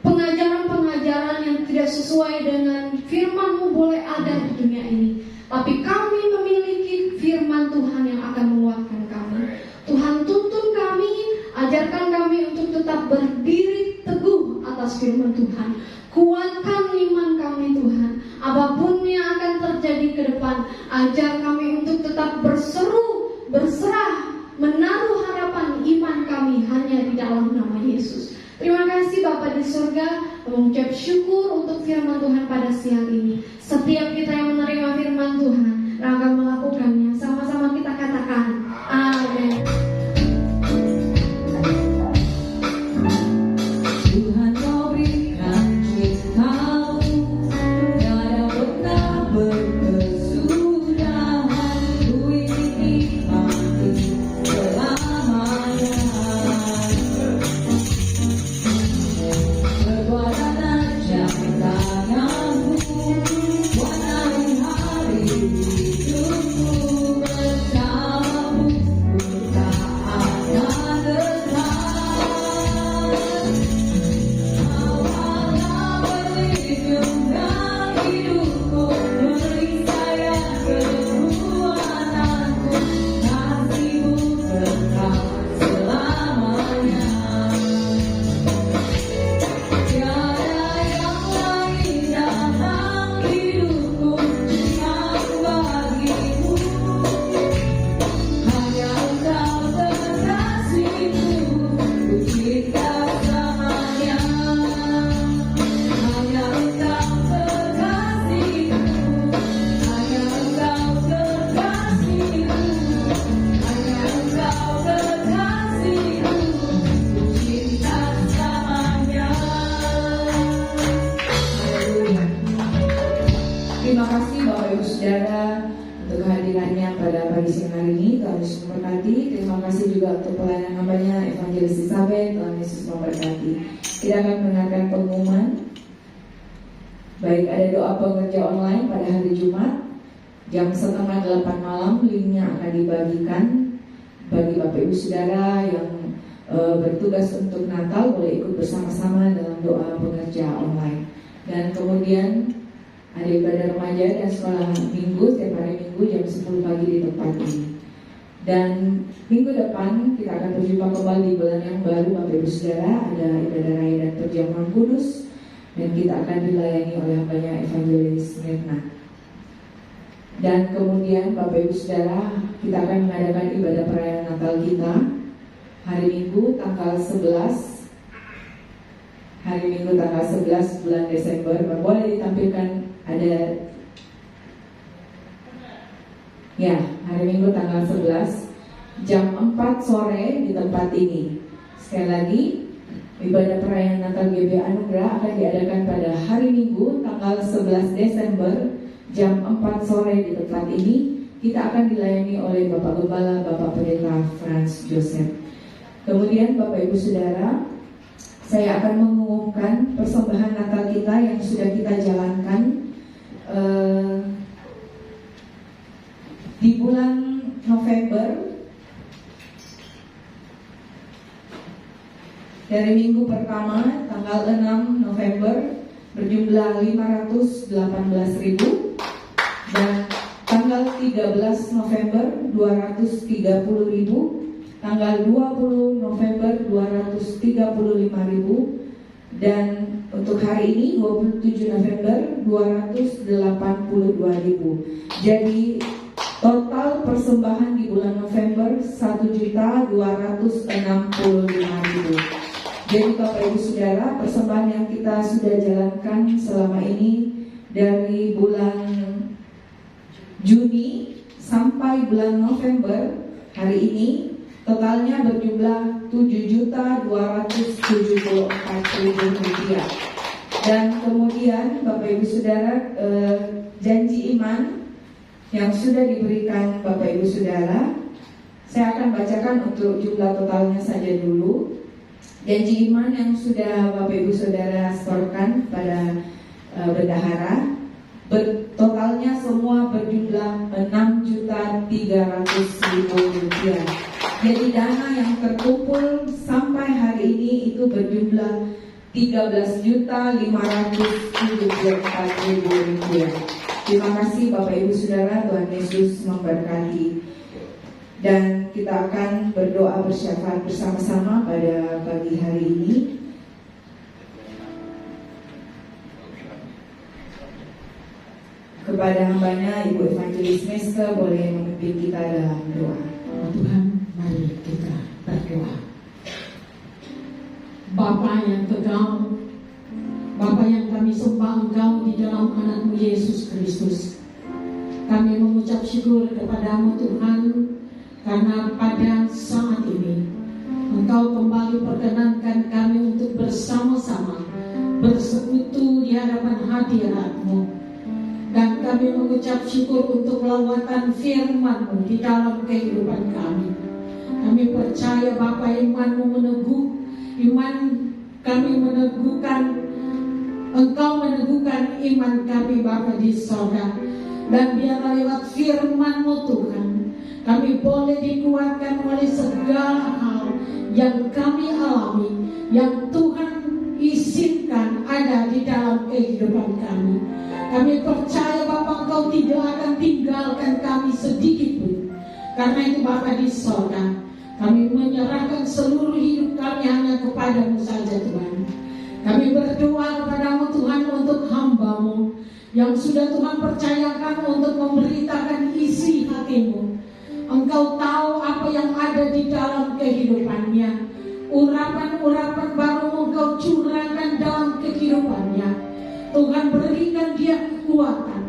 Pengajaran-pengajaran yang tidak sesuai dengan firman-Mu boleh ada di dunia ini. Tapi kami memiliki firman Tuhan yang akan menguatkan kami. Tuhan, tuntun kami, ajarkan kami untuk tetap berdiri teguh atas firman Tuhan. Kuatkan iman kami Tuhan. Apapun yang akan terjadi ke depan, ajar kami untuk tetap berseru, berserah, menaruh harapan iman kami hanya di dalam nama Yesus. Terima kasih Bapa di surga, mengucap syukur untuk firman Tuhan pada siang ini. Setiap kita yang menerima firman Tuhan, akan melakukannya. Sama-sama kita katakan, amin. Tuhan kau berikan cinta-Mu, tiada pernah berkesudahan. Ku ingin nikmati selamanya. Perbuatan ajaib tangan-Mu, warnai hari hidupku. Terima kasih Bapak Ibu Saudara untuk kehadirannya pada pagi siang hari ini. Tuhan Yesus memberkati. Terima kasih juga untuk pelayanan hambanya Evangelis Elizabeth. Tuhan Yesus memberkati. Kita akan mendengarkan pengumuman. Baik, ada doa pengerja online pada hari Jumat jam 7:30 malam. Linknya akan dibagikan bagi Bapak Ibu Saudara yang bertugas untuk Natal, boleh ikut bersama-sama dalam doa pengerja online. Dan kemudian ada ibadah remaja dan sekolah minggu setiap hari Minggu jam 10 pagi di tempat ini. Dan minggu depan kita akan berjumpa kembali di bulan yang baru Bapak Ibu Saudara. Ada ibadah raya dan perjamuan kudus, dan kita akan dilayani oleh hambanya Evangelis Mirna. Dan kemudian Bapak Ibu Saudara, kita akan mengadakan ibadah perayaan Natal kita hari Minggu tanggal 11. Hari Minggu tanggal 11 bulan Desember. Boleh ditampilkan ada ya, hari Minggu tanggal 11 jam 4 sore di tempat ini. Sekali lagi, ibadah perayaan Natal GBI Anugerah akan diadakan pada hari Minggu tanggal 11 Desember jam 4 sore di tempat ini. Kita akan dilayani oleh Bapak Gembala, Bapak Pendeta Franz Joseph. Kemudian Bapak Ibu Saudara, saya akan mengumumkan persembahan Natal kita yang sudah kita jalankan di bulan November. Dari minggu pertama tanggal 6 November berjumlah 518.000, dan tanggal 13 November 230.000, tanggal 20 November 235.000, dan untuk hari ini 27 November 282.000. Jadi total persembahan di bulan November 1.265.000. Jadi Bapak Ibu Saudara, persembahan yang kita sudah jalankan selama ini dari bulan Juni sampai bulan November hari ini totalnya berjumlah 7.274.000 rupiah. Dan kemudian Bapak Ibu Saudara, janji iman yang sudah diberikan Bapak Ibu Saudara, saya akan bacakan untuk jumlah totalnya saja dulu. Janji iman yang sudah Bapak Ibu Saudara setorkan pada bendahara, totalnya semua berjumlah 6.300.000 rupiah. Jadi dana yang terkumpul sampai hari ini itu berjumlah 13.574.000 rupiah. Terima kasih Bapak Ibu Saudara, Tuhan Yesus memberkati. Dan kita akan berdoa bersyafaat bersama-sama pada pagi hari ini. Kepada hambanya Ibu Evangelis Meske boleh memimpin kita dalam doa. Tuhan, mari kita berdoa. Bapa yang kekal, Bapa yang kami sembah Engkau di dalam anak-Mu Yesus Kristus, kami mengucap syukur kepadamu Tuhan, karena pada saat ini Engkau kembali perkenankan kami untuk bersama-sama bersekutu di hadapan hadirat-Mu. Dan kami mengucap syukur untuk lawatan firman-Mu di dalam kehidupan kami. Kami percaya Bapa, iman-Mu meneguh, iman kami meneguhkan, Engkau meneguhkan iman kami Bapa di sorga. Dan biarlah lewat firman-Mu Tuhan, kami boleh dikuatkan oleh segala hal yang kami alami, yang Tuhan izinkan ada di dalam kehidupan kami. Kami percaya Bapa, Engkau tidak akan tinggalkan kami sedikit pun. Karena itu Bapa di sorga, kami menyerahkan seluruh hidup kami hanya kepada-Mu saja Tuhan. Kami berdoa kepada-Mu Tuhan untuk hamba-Mu yang sudah Tuhan percayakan untuk memberitakan isi hati-Mu. Engkau tahu apa yang ada di dalam kehidupannya. Urapan-urapan baru Engkau curahkan dalam kehidupannya. Tuhan, berikan dia kekuatan.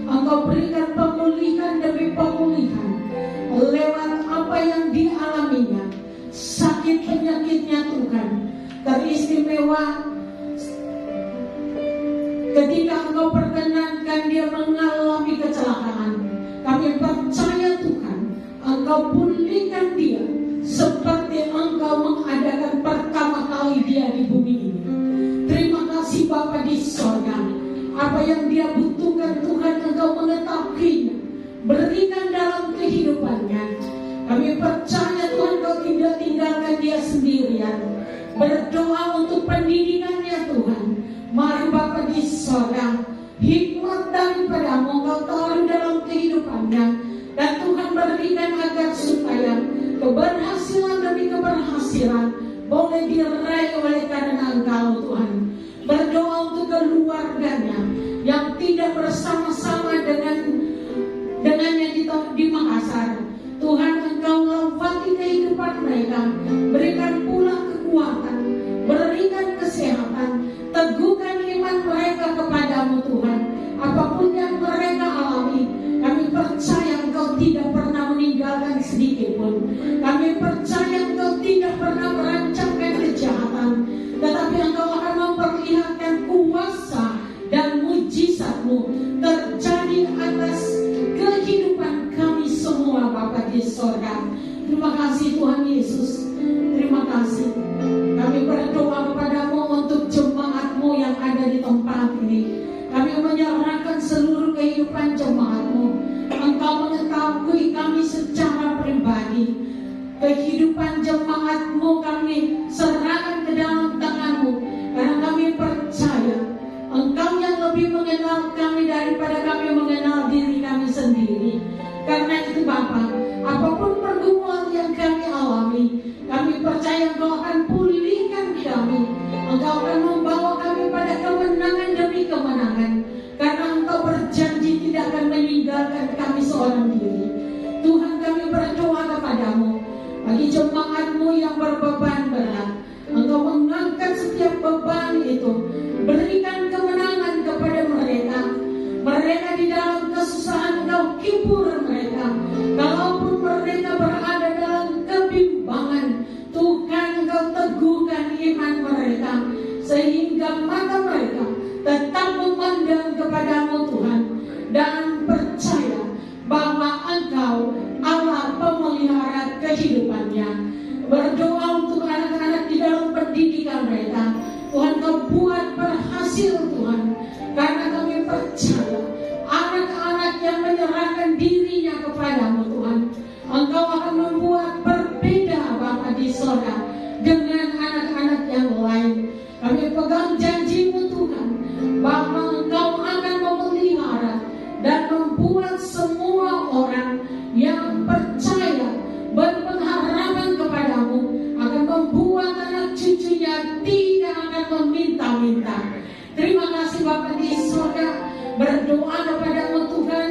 Engkau berikan pemulihan demi pemulihan lewat apa yang dialaminya, sakit penyakitnya Tuhan. Teristimewa Ketika Engkau perkenankan dia mengalami kecelakaan, kami percaya Tuhan, Engkau pulihkan dia seperti Engkau mengadakan pertama kali dia di bumi ini. Terima kasih Bapa di sorga. Apa yang dia butuhkan Tuhan, Engkau mengetahuinya. Berikan dalam kehidupannya. Kami percaya Tuhan, Engkau tidak tinggalkan dia sendirian. Berdoa untuk pendidikannya Tuhan. Mari Bapa di sorga, hikmat daripadamu Engkau taruh dalam kehidupannya. Dan Tuhan berikan agar supaya keberhasilan demi keberhasilan boleh diraih oleh karena Engkau Tuhan. Berdoa untuk keluarganya yang tidak bersama-sama dengannya di Makassar. Tuhan, Engkau lawati kehidupan mereka. Berikan pula kekuatan, berikan kesehatan, teguhkan iman mereka kepadamu Tuhan. Apapun yang mereka alami, kami percaya Engkau tidak pernah meninggalkan sedikit pun. Kami percaya Engkau tidak pernah merancangkan kejahatan, tetapi Engkau akan memperlihatkan kuasa dan mujizat-Mu terjadi atas kehidupan kami semua Bapa di sorga. Terima kasih Tuhan Yesus. Terima kasih. Kami berdoa kepadamu untuk jemaat-Mu yang ada di tempat ini. Kami menyerahkan seluruh kehidupan jemaat-Mu. Engkau mengetahui kami secara pribadi. Kehidupan jemaat-Mu kami serahkan ke dalam tangan-Mu. Karena kami percaya Engkau yang lebih mengenal kami daripada kami mengenal diri kami sendiri. Karena itu Bapa, apapun pergumulan yang kami alami, kami percaya Engkau akan pulihkan kami. Engkau akan membawa kami pada kemenangan demi kemenangan. Karena Engkau berjanji tidak akan meninggalkan kami seorang diri. Tuhan, kami berdoa kepadamu bagi jemaat-Mu yang berbeban berat. Engkau mengangkat setiap beban itu. Berikan kemenangan kepada mereka. Mereka di dalam kesusahan Engkau hibur mereka. Kalaupun mereka berada dalam kebimbangan, Tuhan Engkau teguhkan iman mereka. Sehingga mata mereka tetap memandang kepadamu Tuhan. Dan percaya bahwa Engkau Allah pemelihara kehidupannya. Berdoa untuk anak-anak di dalam pendidikan mereka. Tuhan, Kau buat berhasil Tuhan. Karena kami percaya anak-anak yang menyerahkan dirinya kepadamu Tuhan, Engkau akan membuat berbeda Bapa di sorga dengan anak-anak yang lain. Kami pegang janji-Mu Tuhan, bahwa Engkau akan memelihara dan membuat semua orang yang percaya berpengharapan kepadamu akan membuat anak cucunya tidak akan meminta-minta. Terima kasih Bapa di sorga. Berdoa kepadamu Tuhan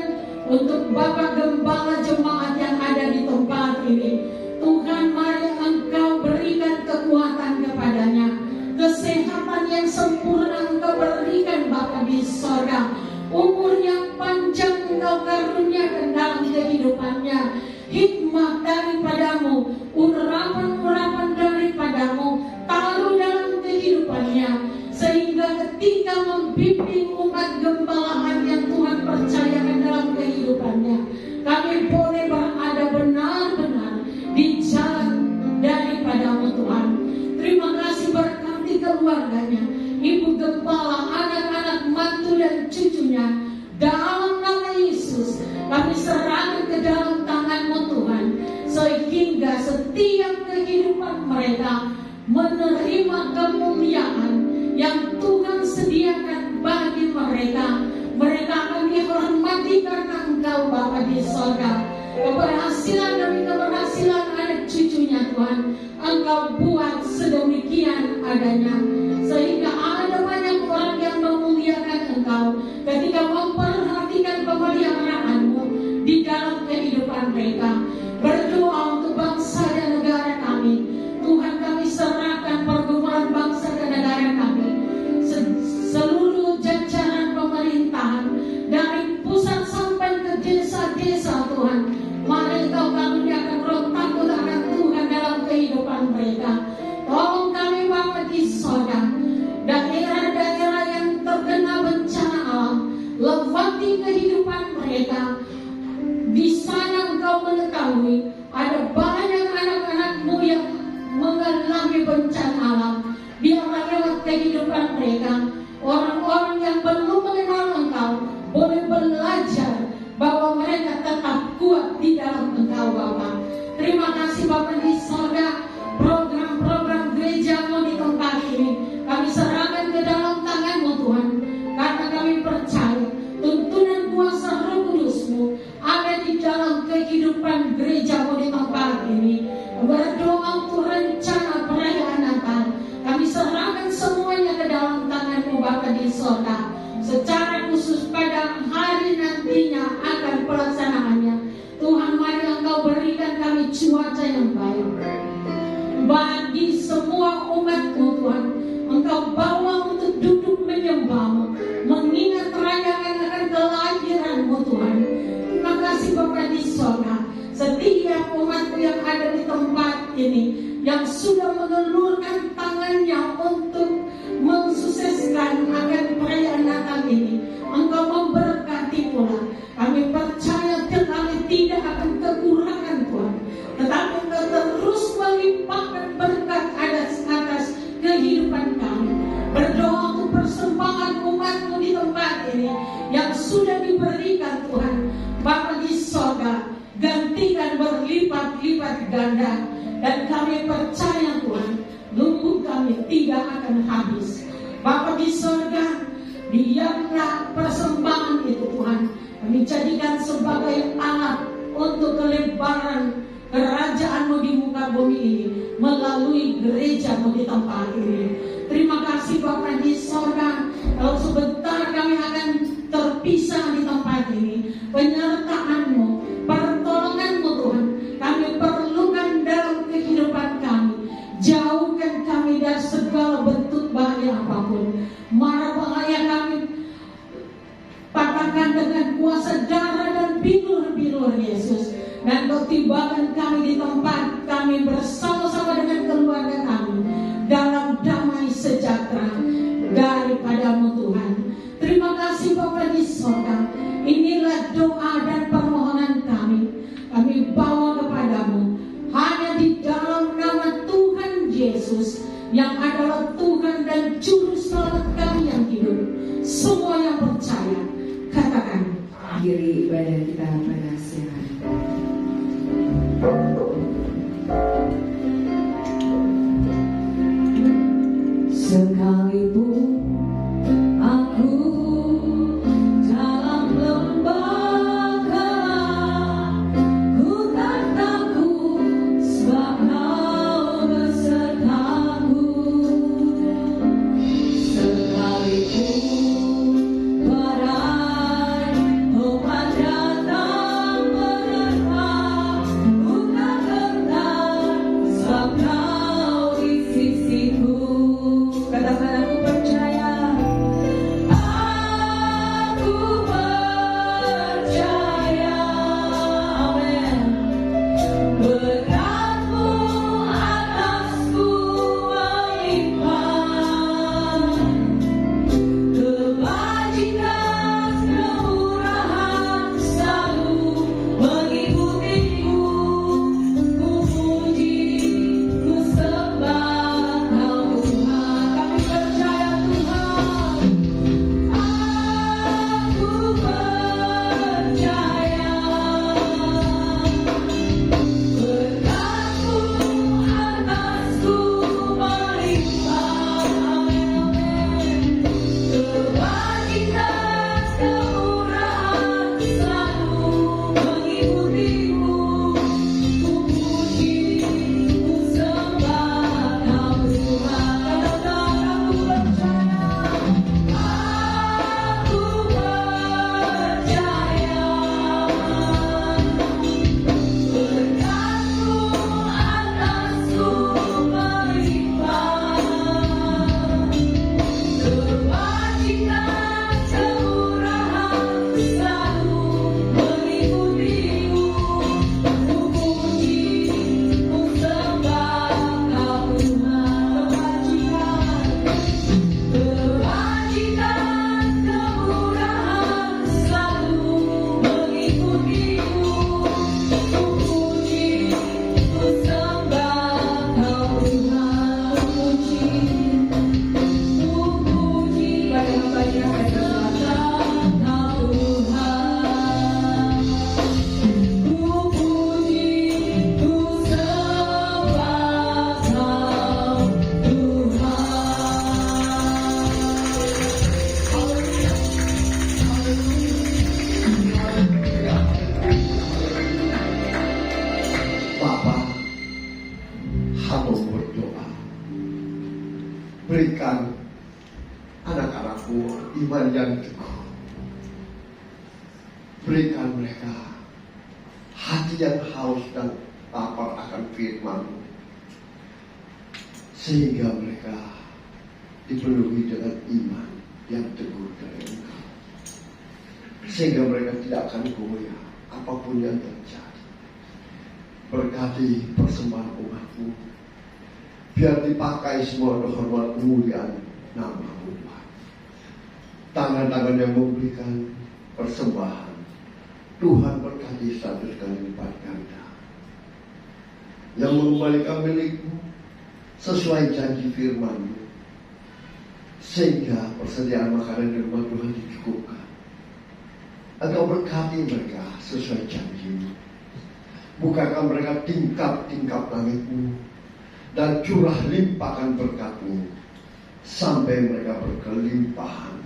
untuk Bapak Gembala jemaat yang ada di tempat ini. Tuhan, mari Engkau berikan kekuatan kepadanya. Kesehatan yang sempurna Engkau berikan Bapa di sorga. Umur yang panjang Engkau karuniakan dalam kehidupannya. Hikmat daripadamu, urapan-urapan daripadamu taruh dalam kehidupannya, sehingga ketika membimbing umat gembalaan yang Tuhan percayakan dalam kehidupannya, kami boleh berada benar-benar di jalan daripadamu Tuhan. Terima kasih, berkati keluarganya, ibu gembala, anak-anak, mantu dan cucunya. Dalam nama Yesus kami serahkan ke dalam tangan-Mu Tuhan, sehingga setiap kehidupan mereka menerima kemuliaan yang Tuhan sediakan bagi mereka. Mereka akan dihormati karena Engkau Bapa di sorga. Keberhasilan demi keberhasilan anak cucunya Tuhan, Engkau buat sedemikian adanya, sehingga ada banyak orang yang memuliakan Engkau ketika memperhatikan pemeliharaan-Mu di dalam kehidupan mereka. Berdoa untuk bangsa dan negara kami. Tuhan, kami serahkan pergumulan bangsa dan negara kami, seluruh jajaran pemerintahan dari pusat sampai ke desa-desa Tuhan. Mari Engkau karuniakan roh takut akan Tuhan dalam kehidupan mereka. Tolong kami Bapa di sorga, daerah-daerah yang terkena bencana sorga, secara khusus pada hari nantinya akan pelaksanaannya. Tuhan, mari Engkau berikan kami cuaca yang baik bagi semua umat-Mu Tuhan. Engkau bawa untuk duduk menyembah-Mu, mengingat rayakan akan kelahiran-Mu Tuhan. Terima kasih Bapa di sorga, setiap umat-Mu yang ada di tempat ini, yang sudah mengelurkan tangannya untuk mensukseskan akan perayaan Natal ini, Engkau memberkati pula. Kami percaya kami tidak akan kekurangan Tuhan, tetapi Engkau terus melimpahkan berkat atas kehidupan kami. Berdoa untuk persembahan umat-Mu di tempat ini yang sudah diberikan Tuhan, Bapa di sorga, gantikan berlipat-lipat ganda. Dan kami percaya Tuhan, lumbung kami tidak akan habis. Bapa di sorga, biarlah persembahan itu Tuhan kami jadikan sebagai alat untuk kelebaran kerajaan-Mu di muka bumi ini melalui gereja-Mu di tempat ini. Terima kasih Bapa di sorga. Kalau sebentar kami akan terpisah di tempat ini, penyertaan-Mu, pertolongan-Mu Tuhan kami perlukan dalam kehidupan kami. Jauhkan kami dari segala bentuk bahaya apapun. Mara bahaya kami patahkan dengan kuasa darah dan bilur-bilur Yesus. Dan Kau tibakan kami di tempat kami bersama-sama dengan keluarga kami dalam damai sejahtera daripada-Mu Tuhan. Terima kasih Bapa di sorga. Inilah doa dan permohonan kami. Kami bawa kepadamu hanya di dalam nama Tuhan Yesus yang adalah Tuhan dan Juru Selamat kami yang hidup. Semua yang percaya katakan. Akhiri ibadah kita pada siang. Sekalipun aku dalam lembah gelap, ku tak takut sebab Kau besertaku. Sekalipun badai ombak datang menerpa, ku tak makmur, iman yang teguh. Berikan mereka hati yang haus dan lapar akan firman-Mu, sehingga mereka dipenuhi dengan iman yang teguh dari Engkau, sehingga mereka tidak akan goyah apapun yang terjadi. Berkati persembahan umat-Mu, biar dipakai semua untuk hormat kemuliaan nama-Mu, Tuhan. Tangan-tangan yang memberikan persembahan, Tuhan berkati 100 kali lipat ganda. Yang mengembalikan milik-Mu sesuai janji firman-Mu, sehingga persediaan makanan di rumah Tuhan dicukupkan. Engkau berkati mereka sesuai janji-Mu. Bukakan mereka tingkap-tingkap langit-Mu dan curah limpahkan berkat-Mu sampai mereka berkelimpahan.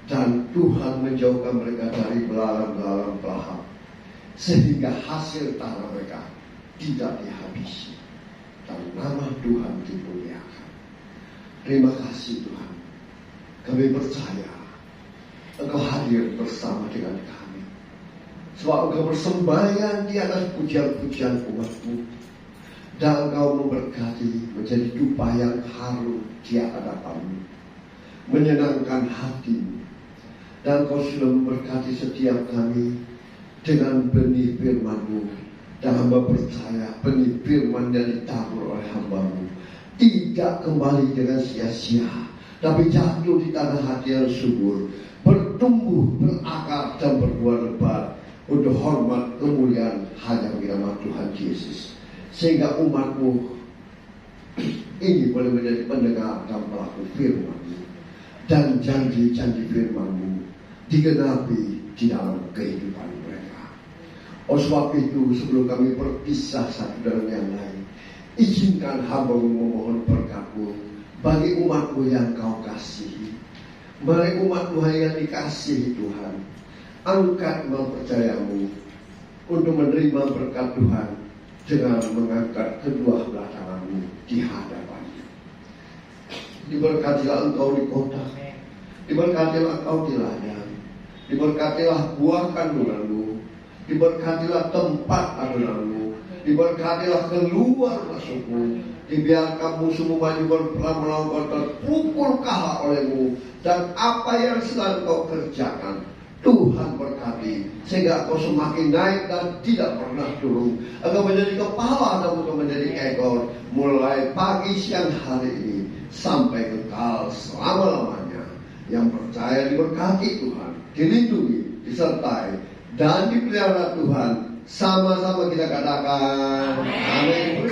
Dan Tuhan menjauhkan mereka dari belalang-belalang pelahap, sehingga hasil tanah mereka tidak dihabisi, dan nama Tuhan dimuliakan. Terima kasih Tuhan. Kami percaya Engkau hadir bersama dengan kami, sebab Engkau bersembahyang di atas pujian-pujian umat-Mu, dan Engkau memberkati menjadi dupa yang harum di hadapan-Mu, menyenangkan hati-Mu. Dan Kau sudah memberkati setiap kami dengan benih firman-Mu. Dan hamba percaya benih firman yang ditabur oleh hamba-Mu tidak kembali dengan sia-sia, tapi jatuh di tanah hati yang subur, bertumbuh, berakar, dan berbuah lebat untuk hormat kemuliaan hanya bagi nama Tuhan Yesus. Sehingga umat-Mu ini boleh menjadi pendengar dan pelaku firman-Mu, dan janji-janji firman-Mu digenapi di dalam kehidupan mereka. Oleh sebab itu, sebelum kami berpisah satu dengan yang lain, izinkan hamba-Mu memohon berkat-Mu bagi umat-Mu yang Kau kasihi. Mari umat-Mu yang dikasihi Tuhan, angkat percaya-Mu untuk menerima berkat Tuhan dengan mengangkat kedua belah tangan-Mu di hadapan-Nya. Diberkatilah Engkau di kota, diberkatilah Engkau di ladang, diberkatilah buah kandungan-Mu, diberkatilah tempat adonan-Mu, diberkatilah keluar masuk-Mu, dibiarkan musuh-Mu maju berperang melawan Kau, terpukul kalah oleh-Mu, dan apa yang sedang Kau kerjakan Tuhan berkati, sehingga Kau semakin naik dan tidak pernah turun. Engkau menjadi kepala dan bukan menjadi ekor, mulai pagi siang hari ini sampai kekal selama-lamanya. Yang percaya diberkati Tuhan, dilindungi, disertai, dan dipelihara Tuhan. Sama-sama kita katakan amin.